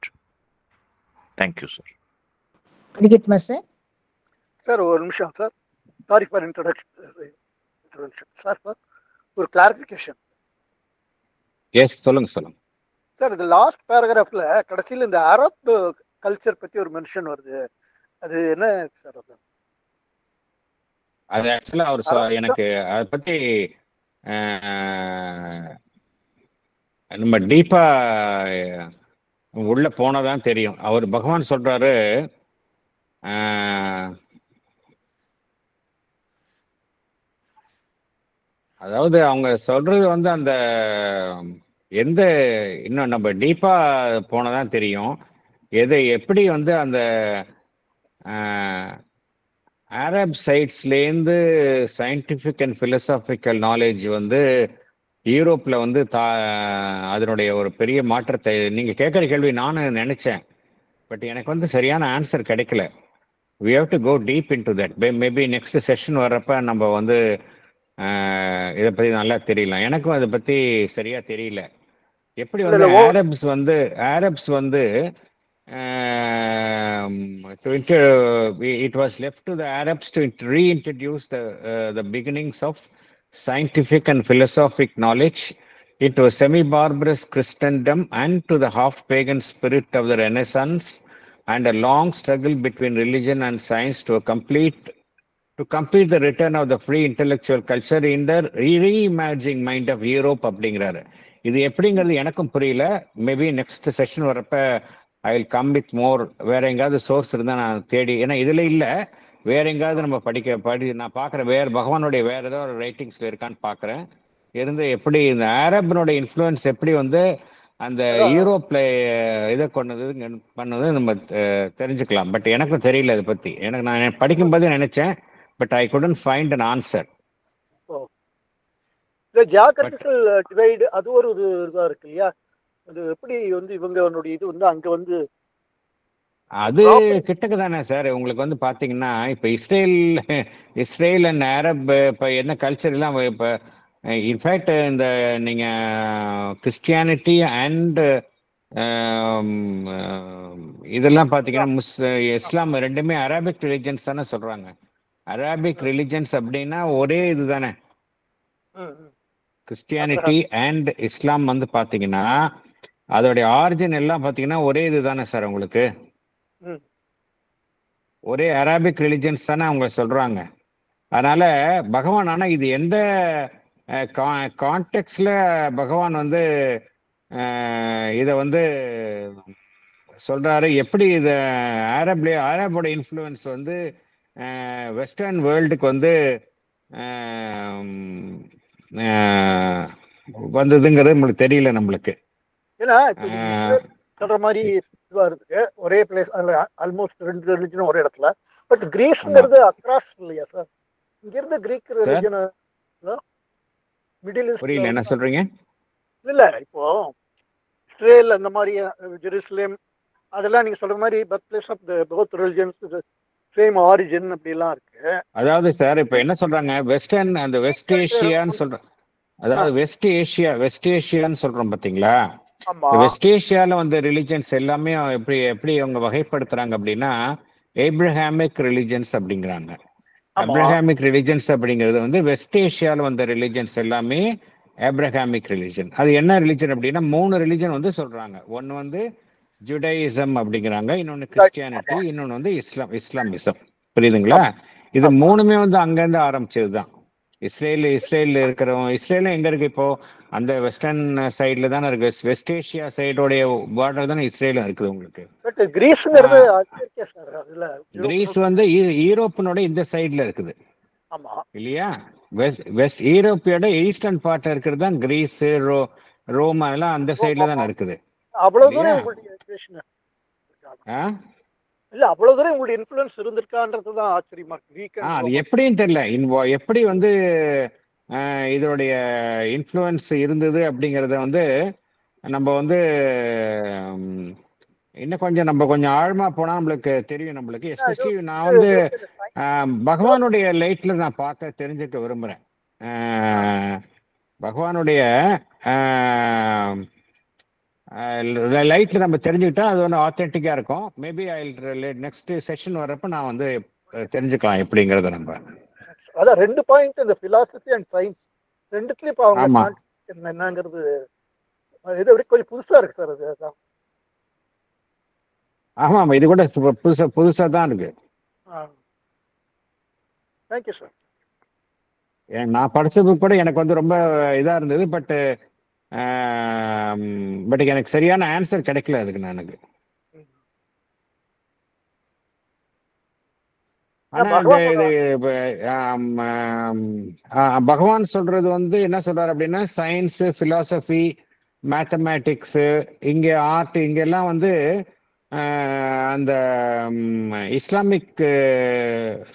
B: Thank you, sir.
F: படிக்கட்டுமா சார்?
E: சார் ஒரு நிமிஷம் sir. Sorry for introduction sir. ஒரு கிளாரிஃபிகேஷன்
A: எஸ், சொல்லுங்க சொல்லுங்க.
E: சார். இந்த லாஸ்ட் பேராகிராஃப்ல கடைசியில் இந்த அரப் கல்ச்சர் பத்தி ஒரு மென்ஷன் வருது. அது என்ன சார்?
A: அது ஆக்சுவலா அவர் எனக்கு அதை பத்தி நம்ம டீப்பா உள்ள போனதான் தெரியும். அவர் பகவான் சொல்றாரு, அதாவது அவங்க சொல்றது வந்து அந்த எந்த இன்னும் நம்ம டீப்பா போனதான் தெரியும். எப்படி வந்து அந்த அரப் சைட்ஸ்லேருந்து சயின்டிஃபிக் அண்ட் பிலசாபிக்கல் நாலேஜ் வந்து யூரோப்ல வந்து அதனுடைய ஒரு பெரிய மாற்றத்தை நீங்க கேட்குற கேள்வி நானும் நினைச்சேன். பட் எனக்கு வந்து சரியான ஆன்சர் கிடைக்கல. We have to go deep into that. Maybe next session வர்றப்ப நம்ம வந்து இதை பத்தி நல்லா தெரியலாம். எனக்கும் அதை பத்தி சரியா தெரியல. எப்படி வந்து அரப்ஸ் வந்து it was left to the Arabs to reintroduce the beginnings of scientific and philosophic knowledge into a semi-barbarous Christendom and to the half-pagan spirit of the Renaissance, and a long struggle between religion and science to complete the return of the free intellectual culture in the reimagining mind of Europe அப்படிங்கிறாரு. இது எப்படிங்கிறது எனக்கும் புரியல. மேபி நெக்ஸ்ட் செஷன் வரப்ப I will come with more. வேற எங்காவது சோர்ஸ் இருந்தா நான் தேடி, ஏன்னா இதுல இல்ல, வேற எங்காவது நம்ம நான் பாக்குறேன். பகவானுடைய வேற ஏதோ ஒரு ரைட்டிங்ஸ்ல இருக்கான்னு பாக்குறேன். இருந்து எப்படி இந்த அரபனுடைய இன்ஃப்ளூயன்ஸ் எப்படி வந்து அந்த யூரோப்ல இதை பண்ணது நம்ம தெரிஞ்சுக்கலாம். பட் எனக்கும் தெரியல இதை பத்தி. நான் படிக்கும்போது நினைச்சேன், but I couldn't find an answer.
E: Geographical divide அது ஒரு இதா இருக்கு இல்லையா? அது எப்படி வந்து இவங்களுடைய இது வந்து அங்க வந்து
A: அது கிட்டக்கு தானே சார். உங்களுக்கு வந்து பாத்தீங்கன்னா இப்ப இஸ்ரேல் அண்ட் அரப் இப்ப என்ன கல்ச்சர் எல்லாம் இப்ப இன்ஃபேக்ட் இந்த நீங்க கிறிஸ்டியானிட்டி அண்ட் இதெல்லாம் பாத்தீங்கன்னா இஸ்லாம் ரெண்டுமே அரபிக் ரிலிஜன்ஸ் தானே சொல்றாங்க. அரபிக் ரிலிஜன்ஸ் அப்படின்னா ஒரே இதுதானே. கிறிஸ்டியானிட்டி அண்ட் இஸ்லாம் வந்து பாத்தீங்கன்னா அதோடைய ஆரிஜின் எல்லாம் பாத்தீங்கன்னா ஒரே இதுதானே சார். உங்களுக்கு ஒரே அரபிக் ரிலிஜன்ஸ் தானே அவங்க சொல்றாங்க. அதனால பகவான், ஆனா இது எந்த கான்டெக்ட்ல பகவான் வந்து இத வந்து சொல்றாரு, எப்படி இத அரபோட இன்ஃப்ளூயன்ஸ் வந்து வெஸ்டர்ன் வேர்ல்டுக்கு வந்து வந்ததுங்கிறது நம்மளுக்கு தெரியல நம்மளுக்கு.
E: ஏன்னா சொல்ற மாதிரி இதுவா இருக்கு, ஒரே பிளேஸ், ஆல்மோஸ்ட் ரெண்டு ரிலிஜனும் ஒரே இடத்துல. பட் கிரீஸ்ங்கிறது அக்ராஸ் இல்லையா சார்? இங்க இருந்து கிரீக் ரிலிஜன் மிடில் ஈஸ்ட்.
A: புரியல என்ன சொல்றீங்க?
E: இல்ல இப்போ இஸ்ரேல் அந்த மாதிரி ஜெருசலேம் அதெல்லாம் நீங்க சொல்ற மாதிரி birthplace of the both religions, same origin அப்படி எல்லாம் இருக்கு.
A: அதாவது சார் இப்ப என்ன சொல்றாங்க, வெஸ்டர்ன் அந்த வெஸ்ட் ஏஷியான்னு சொல்றோம். அதாவது வெஸ்ட் ஏஷியான்னு சொல்றோம் பாத்தீங்களா? வெஸ்ட் ஏஷியால வந்து ரிலிஜன்ஸ் எல்லாமே எப்படி அவங்க வகைப்படுத்துறாங்க அப்படின்னா ஏப்ரஹாமிக் ரிலிஜன்ஸ் அப்படிங்கிறாங்க. ஏப்ரஹாமிக் ரிலிஜன்ஸ் அப்படிங்கிறது வந்து வெஸ்ட் ஏஷியால வந்த ரிலிஜன்ஸ் எல்லாமே ஏப்ரஹாமிக் ரிலிஜன். அது என்ன ரிலிஜன் அப்படின்னா 3 ரிலிஜன் வந்து சொல்றாங்க. ஒன்னு வந்து ஜுடையிசம் அப்படிங்கிறாங்க, இன்னொன்னு கிறிஸ்டியானிட்டி, இன்னொன்னு வந்து இஸ்லாமிசம். புரியுதுங்களா? இது 3மே வந்து அங்கிருந்து ஆரம்பிச்சதுதான். இஸ்ரேல் இருக்கிறவங்க, இஸ்ரேலும் எங்க இருக்கு இப்போ? அந்த வெஸ்டர்ன் சைட்ல தானே இருக்கு. வெஸ்ட் ஏஷியா சைடோடைய பார்டர் தானே இஸ்ரேலும் இருக்குது உங்களுக்கு. கிரீஸ் வந்து யூரோப்பினோட இந்த சைட்ல இருக்குது இல்லையா? வெஸ்ட் யூரோப்பியோட ஈஸ்டர்ன் பார்ட் இருக்கிறது தான் கிரீஸ், ரோம் எல்லாம் அந்த சைட்ல தானே இருக்குது.
E: அவ்வளவு தூரம் உங்களுடைய இன்ஃப்ளூயன்ஸ் இருந்திருக்கான்றதுதான் ஆச்சரியமா இருக்கு.
A: அது எப்படின்னு தெரியல. எப்படி வந்து இதோடைய இன்ஃப்ளூயன்ஸ் இருந்தது அப்படிங்கறத வந்து நம்ம வந்து இன்னும் கொஞ்சம் ஆழமா போனா நம்மளுக்கு தெரியும். நம்மளுக்கு எஸ்பெஷலி நான் வந்து பகவானுடைய லைட்ல நான் பார்க்க தெரிஞ்சுக்க விரும்புறேன். பகவானுடைய லைட்ல நம்ம தெரிஞ்சுக்கிட்டா அது ஒன்று ஆத்தென்டிக்கா இருக்கும். மேபி நெக்ஸ்ட் செஷன் வரப்ப நான் வந்து தெரிஞ்சுக்கலாம் எப்படிங்கிறத நம்ம.
E: அதான் 2 பாயிண்ட், இந்த பிலாசபி அண்ட் சயின்ஸ் ரெண்டுத்துலயும் இப்போ அவங்க
A: ஆமா
E: என்னங்கிறது இது வரைக்கும் கொஞ்சம் புதுசா இருக்கு சார். அது அதான்.
A: ஆமா ஆமா, இது கூட புதுசா புதுசா தான் இருக்கு.
E: Thank you sir.
A: நான் படிச்சது கூட எனக்கு வந்து ரொம்ப இதா இருந்தது. பட் எனக்கு சரியான ஆன்சர் கிடைக்கல அதுக்கு எனக்கு. ஆனா பகவான் சொல்றது வந்து என்ன சொல்றாரு அப்படின்னா, சயின்ஸ், பிலாசபி, மேத்தமேட்டிக்ஸ், இங்க ஆர்ட், இங்க எல்லாம் வந்து அந்த இஸ்லாமிக்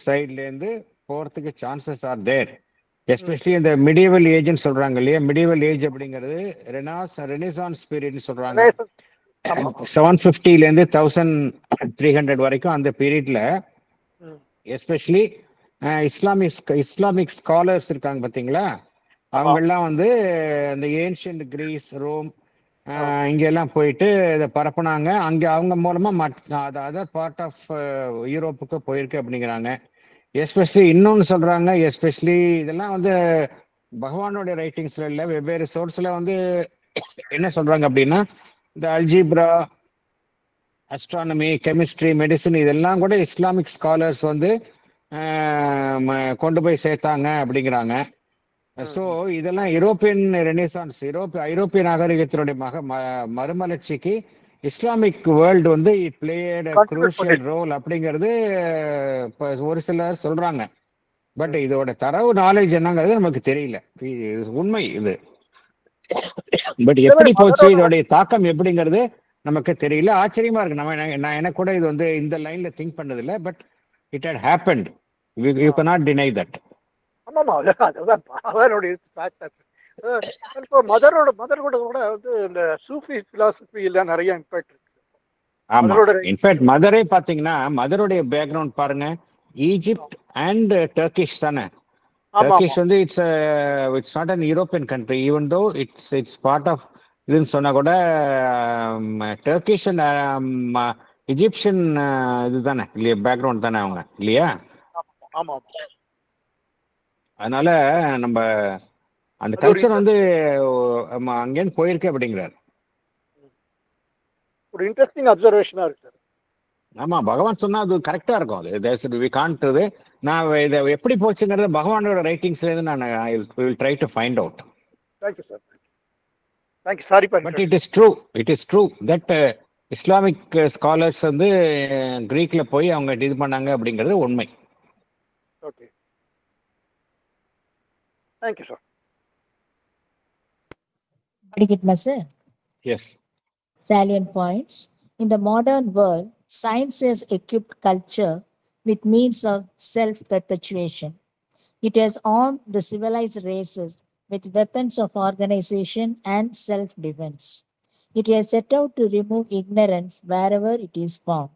A: சைட்ல இருந்து போறதுக்கு சான்சஸ் ஆர் தேர். எஸ்பெஷலி இந்த மிடிவல் ஏஜ்னு சொல்றாங்க இல்லையா, மிடிவல் ஏஜ் அப்படிங்கிறது ரெனிசான்ஸ் பீரியட்னு சொல்றாங்க. 750 இருந்து 1300 வரைக்கும் அந்த பீரியட்ல எஸ்பெஷலி இஸ்லாமிக் ஸ்காலர்ஸ் இருக்காங்க பாத்தீங்களா, அவங்கெல்லாம் வந்து இந்த ஏன்ஷியன்ட் கிரீஸ், ரோம், இங்கெல்லாம் போயிட்டு இதை பரப்புனாங்க. அங்கே அவங்க மூலமா அதர் பார்ட் ஆஃப் யூரோப்புக்கு போயிருக்கு அப்படிங்கிறாங்க. எஸ்பெஷலி இன்னொன்று சொல்றாங்க, எஸ்பெஷலி இதெல்லாம் வந்து பகவானுடைய ரைட்டிங்ஸ்ல இல்லை, வெவ்வேறு சோர்ஸ்ல வந்து என்ன சொல்றாங்க அப்படின்னா, இந்த அல்ஜிப்ரா, அஸ்ட்ரானமி, கெமிஸ்ட்ரி, மெடிசின் இதெல்லாம் கூட இஸ்லாமிக் ஸ்காலர்ஸ் வந்து கொண்டு போய் சேர்த்தாங்க அப்படிங்கிறாங்க. ஸோ இதெல்லாம் யூரோப்பியன் ரெனிசான்ஸ், ஐரோப்பிய நாகரிகத்தினுடைய மறுமலர்ச்சிக்கு இஸ்லாமிக் வேர்ல்டு வந்து இட் பிளேட் குரூஷியல் ரோல் அப்படிங்கிறது ஒரு சிலர் சொல்றாங்க. பட் இதோட தரவு நாலேஜ் என்னங்கிறது நமக்கு தெரியல, உண்மை இது. பட் எப்படி போச்சு, இதோடைய தாக்கம் எப்படிங்கிறது நமக்கு தெரியல. ஆச்சரியமா இருக்கு. நான் எனக்கு கூட இது வந்து இந்த லைன்ல திங்க் பண்ணது இல்லை. But it had happened. You cannot deny that.
E: ஆமாமா, அதுதான் அவருடைய இப்போ மதரோட கூட வந்து இந்த சூஃபி பிலாசபில நிறைய இம்பாக்ட் இருக்கு.
A: ஆமா, இன்ஃபேக்ட் மதரே பாத்தீங்கன்னா, மதருடைய பேக்ரவுண்ட் பாருங்க, ஈஜிப்ட் அண்ட் டர்க்கிஷ் தானே. டர்க்கிஷ் வந்து it's not an European country, even though it's part of இதுன்னு சொன்னா கூட டர்க்கிஷ் அண்ட் இஜிப்சியன் இதுதானே இல்லையா, பேக்ரவுண்ட் தானே அவங்க இல்லையா. அதனால நம்ம அந்த கல்ச்சர் வந்து அங்கேருந்து போயிருக்கு அப்படிங்கிறார்.
E: ஒரு இன்ட்ரெஸ்டிங் அப்சர்வேஷனா இருக்கு.
A: ஆமா, பகவான் சொன்னா அது கரெக்டா இருக்கும். அது நான் இதை எப்படி போச்சுங்கிறது பகவானோட ரைட்டிங்ஸ்ல இருந்து நான் I will try to find out.
E: Thank you sir. Thank you. Sorry
A: but it is true that Islamic scholars வந்து கிரீக்ல போய் அவங்க இது பண்ணாங்க அப்படிங்கிறது உண்மை.
E: Okay, thank you sir.
F: படிக்கட்டுமா sir?
A: Yes.
F: Salient points. In the modern world, science has equipped culture with means of self-perpetuation. It has armed the civilized races with weapons of organization and self-defense. It has set out to remove ignorance wherever it is found.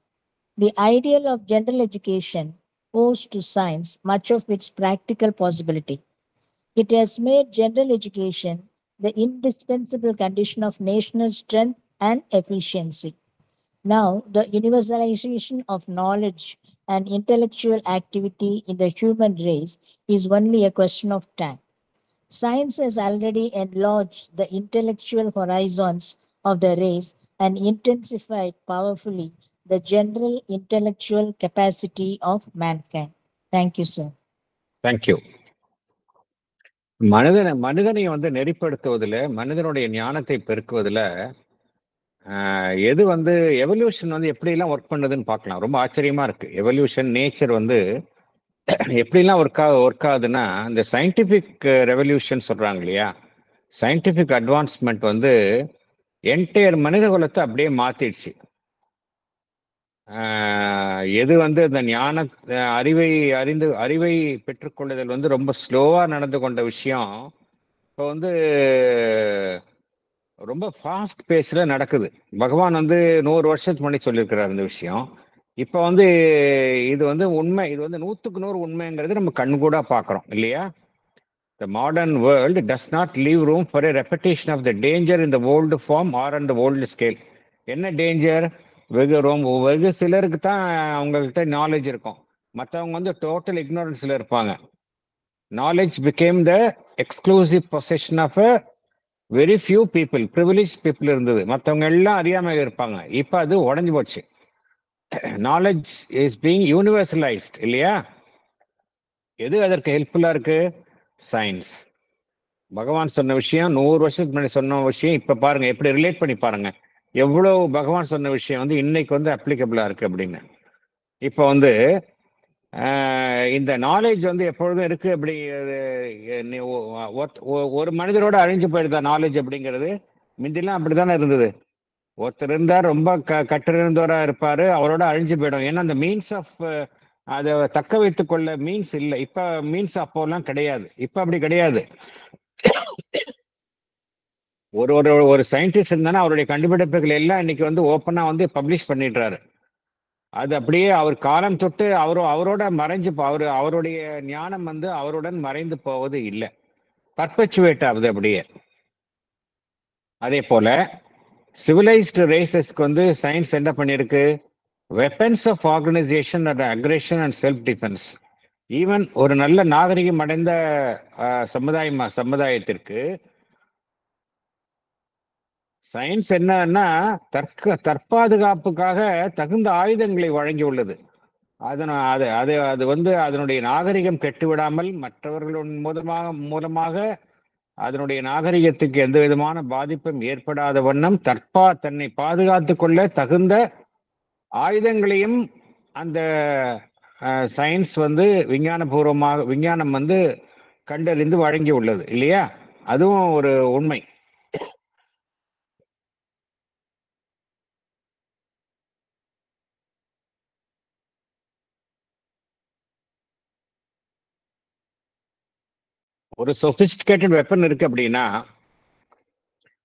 F: The ideal of general education owes to science much of its practical possibility. It has made general education the indispensable condition of national strength and efficiency. Now, the universalization of knowledge and intellectual activity in the human race is only a question of time. Science has already enlarged the intellectual horizons of the race and intensified powerfully the general intellectual capacity of mankind. Thank you, sir.
A: Thank you. மனிதனை வந்து நெறிப்படுத்துவதில், மனிதனுடைய ஞானத்தை பெருக்குவதில் எது வந்து எவல்யூஷன் வந்து எப்படிலாம் ஒர்க் பண்ணுதுன்னு பார்க்கலாம். ரொம்ப ஆச்சரியமா இருக்கு. எவல்யூஷன் நேச்சர் வந்து எப்படிலாம் ஒர்க் ஆகுதுன்னா, இந்த சயின்டிஃபிக் ரெவல்யூஷன் சொல்றாங்க இல்லையா, சயின்டிஃபிக் அட்வான்ஸ்மெண்ட் வந்து என்டையர் மனித குலத்தை அப்படியே மாத்திடுச்சு. எது வந்து இந்த அறிவை பெற்றுக்கொள்ளுதல் வந்து ரொம்ப ஸ்லோவா நடந்து கொண்ட விஷயம், இப்போ வந்து ரொம்ப ஃபாஸ்ட் பேஸ்ல நடக்குது. பகவான் வந்து 100 வருஷத்துக்கு முன்னாடி சொல்லியிருக்கிறார் இந்த விஷயம். இப்போ வந்து இது வந்து உண்மை, இது வந்து 100க்கு 100 உண்மைங்கிறது நம்ம கண்கூடா பார்க்குறோம் இல்லையா. The modern world does not leave room for a repetition of the danger in the old form or on the old scale. என்ன டேஞ்சர்? வெகு சிலருக்கு தான் அவங்ககிட்ட நாலேஜ் இருக்கும், மற்றவங்க வந்து டோட்டல் இக்னோரன்ஸ்ல இருப்பாங்க. knowledge became the exclusive possession of a very few people, privileged people இருந்தது. மற்றவங்க எல்லாம் அறியாமையில் இருப்பாங்க. இப்போ அது உடஞ்சு போச்சு. நாலேஜ் இஸ் பீங் யூனிவர்சலைஸ்ட் இல்லையா? எது அதற்கு ஹெல்ப்ஃபுல்லா இருக்கு? சயின்ஸ். பகவான் சொன்ன விஷயம் 100 வருஷத்துக்கு முன்னாடி சொன்ன விஷயம் இப்ப பாருங்க எப்படி ரிலேட் பண்ணி பாருங்க. எவ்வளவு பகவான் சொன்ன விஷயம் வந்து இன்னைக்கு வந்து அப்ளிகபிளா இருக்கு அப்படின்னு. இப்போ வந்து இந்த நாலேஜ் வந்து எப்பொழுதும் இருக்கு. அப்படி ஒரு மனிதரோட அழிஞ்சு போயிருந்தா நாலேஜ் அப்படிங்கிறது முந்திலாம் அப்படித்தானே இருந்தது. ஒருத்தர் இருந்தார் ரொம்ப கற்றிருந்தவரா இருப்பாரு, அவரோட அழிஞ்சு போயிடும். ஏன்னா அந்த மீன்ஸ் ஆஃப் அதை தக்க வைத்துக் கொள்ள மீன்ஸ் இல்லை. இப்ப மீன்ஸ் அப்போல்லாம் கிடையாது. இப்ப அப்படி கிடையாது. ஒரு சயின்டிஸ்ட் இருந்தானா அவருடைய கண்டுபிடிப்புகள் எல்லாம் இன்னைக்கு வந்து ஓப்பனா வந்து பப்ளிஷ் பண்ணிடுறாரு. அது அப்படியே அவர் காலம் தொட்டு அவரோட மறைஞ்சு அவருடைய ஞானம் வந்து அவருடன் மறைந்து போவது இல்லை, பர்பச்சுவேட் ஆகுது அப்படியே. அதே போல சிவிலைஸ்டு ரேசஸ்க்கு வந்து சயின்ஸ் என்ன பண்ணிருக்கு? Weapons of organisation and aggression and self defence. Even ஒரு நல்ல நாகரிகம் அடைந்த சமுதாயத்திற்கு சயின்ஸ் என்னன்னா தற்பாதுகாப்புக்காக தகுந்த ஆயுதங்களை வழங்கி உள்ளது. அது வந்து அதனுடைய நாகரிகம் கெட்டுவிடாமல் மற்றவர்களின் மூலமாக அதனுடைய நாகரிகத்துக்கு எந்த விதமான பாதிப்பும் ஏற்படாத வண்ணம் தன்னை பாதுகாத்துக் கொள்ள தகுந்த ஆயுதங்களையும் அந்த சயின்ஸ் வந்து விஞ்ஞானம் வந்து கண்டறிந்து வழங்கி உள்ளது இல்லையா? அதுவும் ஒரு உண்மை. ஒரு சொபிஸ்டிகேட்டட் வெப்பன் இருக்கு அப்படின்னா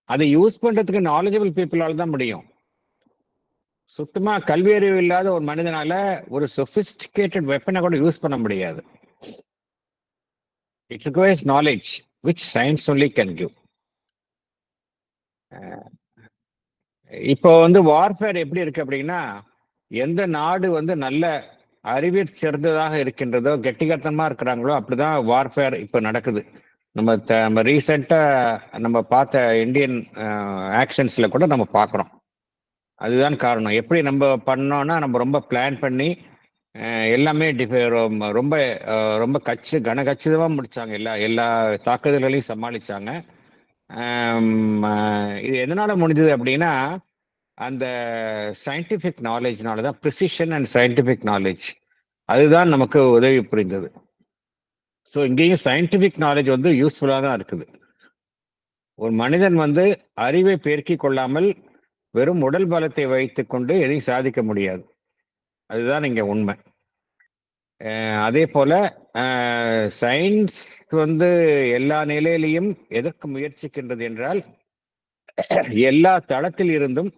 A: அதை யூஸ் பண்றதுக்கு நாலேஜபிள் பீப்புளால தான் முடியும். சுத்தமா கல்வி அறிவு இல்லாத ஒரு மனிதனால ஒரு சொபிஸ்டிகேட்டட் வெப்பனை கூட யூஸ் பண்ண முடியாது. It requires knowledge which science only can give. இப்போ வந்து வார்ஃபேர் எப்படி இருக்கு அப்படின்னா, எந்த நாடு வந்து நல்ல அறிவிற் சிறந்ததாக இருக்கின்றதோ கெட்டிகத்தனமா இருக்கிறாங்களோ அப்படிதான் வார்ஃபேர் இப்போ நடக்குது. நம்ம ரீசெண்டா நம்ம பார்த்த இந்தியன் ஆக்ஷன்ஸ்ல கூட நம்ம பார்க்குறோம். அதுதான் காரணம். எப்படி நம்ம பண்ணோம்னா நம்ம ரொம்ப பிளான் பண்ணி எல்லாமே ரொம்ப ரொம்ப கனகச்சிதமா முடிச்சாங்க. எல்லா தாக்குதல்களையும் சமாளிச்சாங்க. இது எதனால முடிஞ்சது அப்படின்னா அந்த சயின்டிபிக் நாலேஜ்னால தான். ப்ரிசிஷன் அண்ட் சயின்டிபிக் நாலேஜ் அதுதான் நமக்கு உதவி புரிந்தது. ஸோ இங்கேயும் சயின்டிபிக் நாலேஜ் வந்து யூஸ்ஃபுல்லாக தான் இருக்குது. ஒரு மனிதன் வந்து அறிவை பெருக்கிக் கொள்ளாமல் வெறும் உடல் பலத்தை வைத்துக்கொண்டு எதையும் சாதிக்க முடியாது. அதுதான் இங்க உண்மை. அதே போல சயின்ஸ் வந்து எல்லா நிலையிலையும் எதற்கு முயற்சிக்கின்றது என்றால் எல்லா தளத்தில் இருந்தும்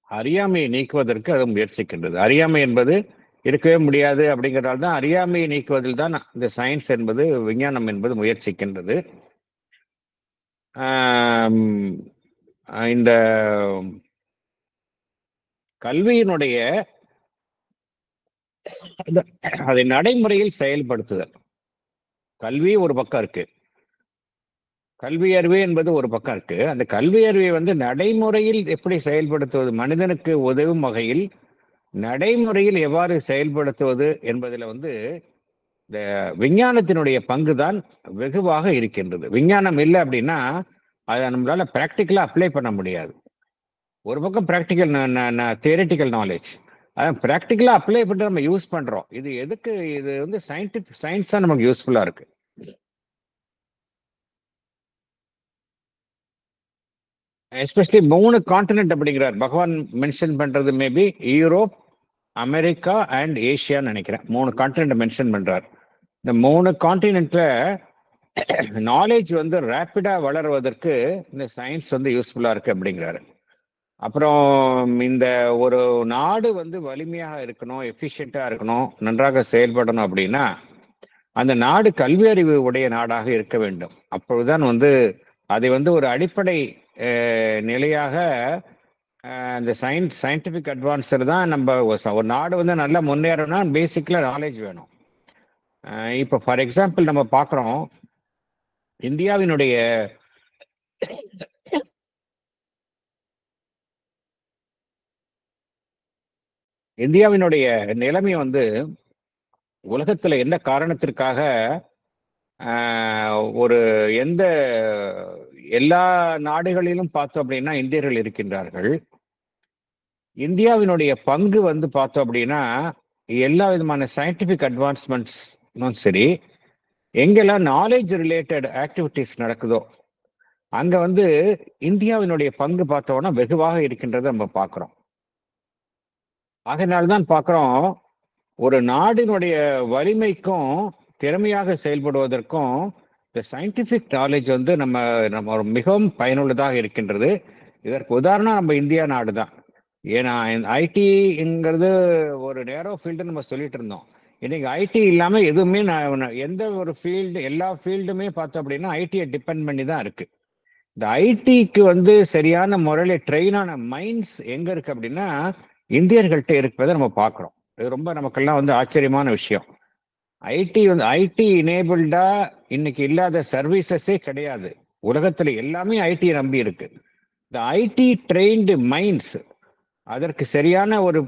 A: அறியாமையை நீக்குவதற்கு அது முயற்சிக்கின்றது. அறியாமை என்பது இருக்கவே முடியாது அப்படிங்கிறதால தான் அறியாமையை நீக்குவதில் தான் இந்த சயின்ஸ் என்பது விஞ்ஞானம் என்பது முயற்சிக்கின்றது. இந்த கல்வியினுடைய அதை நடைமுறையில் செயல்படுத்துதல். கல்வி ஒரு பக்கம் இருக்கு, கல்வி அறிவு என்பது ஒரு பக்கம் இருக்கு. அந்த கல்வி அறிவை வந்து நடைமுறையில் எப்படி செயல்படுத்துவது, மனிதனுக்கு உதவும் வகையில் நடைமுறையில் எவ்வாறு செயல்படுத்துவது என்பதில் வந்து இந்த விஞ்ஞானத்தினுடைய பங்கு தான் வெகுவாக இருக்கின்றது. விஞ்ஞானம் இல்லை அப்படின்னா அதை நம்மளால பிராக்டிக்கலா அப்ளை பண்ண முடியாது. ஒரு பக்கம் பிராக்டிக்கல் தியரிட்டிக்கல் நாலேஜ், அதான் பிராக்டிக்கலா அப்ளை பண்ணி நம்ம யூஸ் பண்றோம். இது எதுக்கு? இது வந்து சயின்ஸ் தான் நமக்கு யூஸ்ஃபுல்லா இருக்கு. எஸ்பெஷலி 3 கான்டினென்ட் அப்படிங்கிறார் பகவான் மென்ஷன் பண்றது. மேபி யூரோப், அமெரிக்கா அண்ட் ஏஷியான்னு நினைக்கிறேன். 3 கான்டினென்ட் மென்ஷன் பண்றார். இந்த 3 கான்டினென்ட்ல நாலேஜ் வந்து ரேப்பிடா வளருவதற்கு இந்த சயின்ஸ் வந்து யூஸ்ஃபுல்லா இருக்கு அப்படிங்கிறாரு. அப்புறம் இந்த ஒரு நாடு வந்து வலிமையாக இருக்கணும், எஃபிஷியண்டா இருக்கணும், நன்றாக செயல்படணும் அப்படின்னா அந்த நாடு கல்வி அறிவு உடைய நாடாக இருக்க வேண்டும். அப்பொழுதுதான் வந்து அதை வந்து ஒரு அடிப்படை நிலையாக இந்த சயின்டிபிக் அட்வான்ஸர் தான். நம்ம ஒரு நாடு வந்து நல்லா முன்னேறணும்னா பேசிக்கலா நாலேஜ் வேணும். இப்போ ஃபார் எக்ஸாம்பிள் நம்ம பார்க்குறோம், இந்தியாவினுடைய இந்தியாவினுடைய நிலைமை வந்து உலகத்துல என்ன காரணத்திற்காக ஒரு எந்த எல்லா நாடுகளிலும் பார்த்தோம் அப்படின்னா இந்தியர்கள் இருக்கின்றார்கள். இந்தியாவினுடைய பங்கு வந்து பார்த்தோம் அப்படின்னா எல்லா விதமான சயின்டிபிக் அட்வான்ஸ்மெண்ட்ஸும் சரி, எங்கெல்லாம் நாலேஜ் ரிலேட்டட் ஆக்டிவிட்டிஸ் நடக்குதோ அங்க வந்து இந்தியாவினுடைய பங்கு பார்த்தோம்னா வெகுவாக இருக்கின்றதை நம்ம பார்க்கிறோம். அதனால்தான் பார்க்கிறோம், ஒரு நாடினுடைய வலிமைக்கும் திறமையாக செயல்படுவதற்கும் இந்த சயின்டிபிக் நாலேஜ் வந்து நம்ம மிகவும் பயனுள்ளதாக இருக்கின்றது. இதற்கு உதாரணம் நம்ம இந்தியா நாடு தான். ஏன்னா ஐடிங்கிறது ஒரு நேரோ ஃபீல்டு நம்ம சொல்லிட்டு இருந்தோம். இன்னைக்கு ஐடி இல்லாம எதுவுமே எந்த ஒரு ஃபீல்டு, எல்லா ஃபீல்டுமே பார்த்தோம் அப்படின்னா ஐடியை டிபெண்ட் பண்ணி தான் இருக்கு. இந்த ஐடிக்கு வந்து சரியான முறையில் ட்ரெயின் ஆன மைண்ட்ஸ் எங்க இருக்கு அப்படின்னா இந்தியர்கள்ட்ட இருப்பதை நம்ம பார்க்குறோம். இது ரொம்ப நமக்கெல்லாம் வந்து ஆச்சரியமான விஷயம். ஐடி எனேபிள்டா இன்னைக்கு இல்லாத சர்வீசஸே கிடையாது. உலகத்துல எல்லாமே ஐடியை நம்பி இருக்கு. இந்த ஐடி ட்ரெயின்டு மைண்ட்ஸ், அதற்கு சரியான ஒரு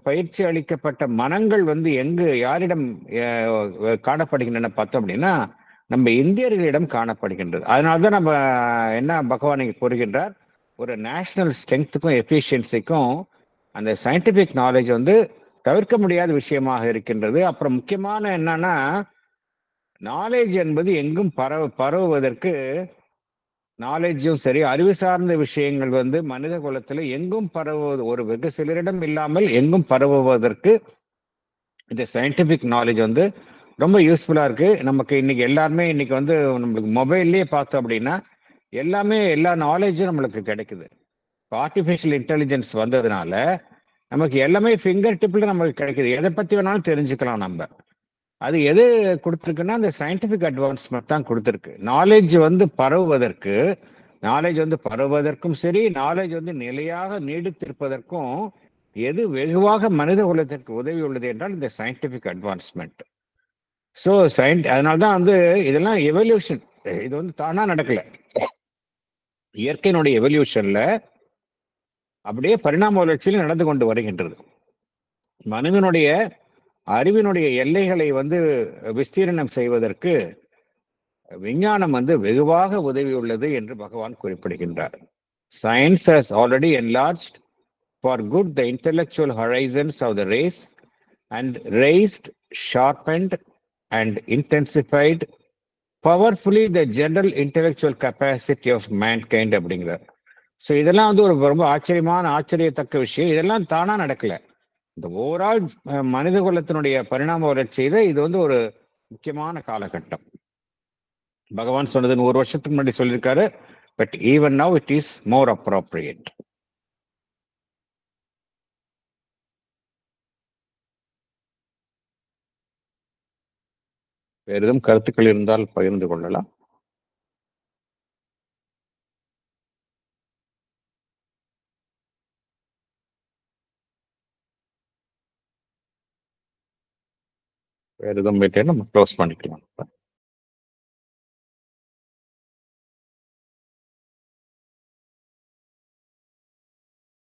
A: பயிற்சி அளிக்கப்பட்ட மனங்கள் வந்து யாரிடம் காணப்படுகின்றன பார்த்தோம் அப்படின்னா நம்ம இந்தியர்களிடம் காணப்படுகின்றது. அதனால்தான் நம்ம என்ன பகவான் இங்க கூறுகின்றார், ஒரு நேஷனல் ஸ்ட்ரென்த்துக்கும் எஃபிஷியன்சிக்கும் அந்த சயின்டிபிக் நாலேஜ் வந்து தவிர்க்க முடியாத விஷயமாக இருக்கின்றது. அப்புறம் முக்கியமான என்னன்னா, நாலேஜ் என்பது எங்கும் பரவுவதற்கு நாலேஜும் சரி, அறிவு சார்ந்த விஷயங்கள் வந்து மனித குலத்துல எங்கும் பரவுவது, ஒரு வெகு சிலரிடம் இல்லாமல் எங்கும் பரவுவதற்கு இந்த சயின்டிபிக் நாலேஜ் வந்து ரொம்ப யூஸ்ஃபுல்லா இருக்கு. நமக்கு இன்னைக்கு எல்லாருமே இன்னைக்கு வந்து நம்மளுக்கு மொபைல்லே பார்த்தோம் அப்படின்னா எல்லாமே எல்லா நாலேஜும் நம்மளுக்கு கிடைக்குது. இப்போ ஆர்டிஃபிஷியல் இன்டெலிஜென்ஸ் வந்ததுனால நமக்கு எல்லாமே ஃபிங்கர் டிப்ல நமக்கு கிடைக்குது. எதை பத்தி வேணாலும் தெரிஞ்சுக்கலாம் நம்ம. அது எது கொடுத்துருக்குன்னா அந்த சயின்டிபிக் அட்வான்ஸ்மெண்ட் தான் கொடுத்துருக்கு. நாலேஜ் வந்து பரவுவதற்கும் சரி, நாலேஜ் வந்து நிலையாக நீடித்திருப்பதற்கும் எது வெகுவாக மனித குலத்திற்கு உதவி உள்ளது என்றால் இந்த சயின்டிபிக் அட்வான்ஸ்மெண்ட். ஸோ அதனால்தான் வந்து இதெல்லாம் எவல்யூஷன், இது வந்து தானா நடக்கல. இயற்கையினுடைய எவல்யூஷன்ல அப்படியே பரிணாம வளர்ச்சியில் நடந்து கொண்டு வருகின்றது. மனிதனுடைய அறிவினுடைய எல்லைகளை வந்து விஸ்தீரணம் செய்வதற்கு விஞ்ஞானம் வந்து வெகுவாக உதவியுள்ளது என்று பகவான் குறிப்பிடுகின்றார். Science has already enlarged for good the intellectual horizons of the race and raised, sharpened and intensified powerfully the general intellectual capacity of mankind அப்படிங்கிறார். ஸோ இதெல்லாம் வந்து ஒரு ரொம்ப ஆச்சரியத்தக்க விஷயம். இதெல்லாம் தானா நடக்கல. இந்த ஓவரால் மனித குலத்தினுடைய பரிணாம வளர்ச்சியில இது வந்து ஒரு முக்கியமான காலகட்டம். பகவான் சொன்னது 100 வருஷத்துக்கு முன்னாடி சொல்லியிருக்காரு. But even now it is more appropriate. வேறு எதுவும் கருத்துக்கள் இருந்தால் பகிர்ந்து கொள்ளலாம். வேறு எதுவும் போயிட்டு நம்ம க்ளோஸ் பண்ணிக்கலாம்.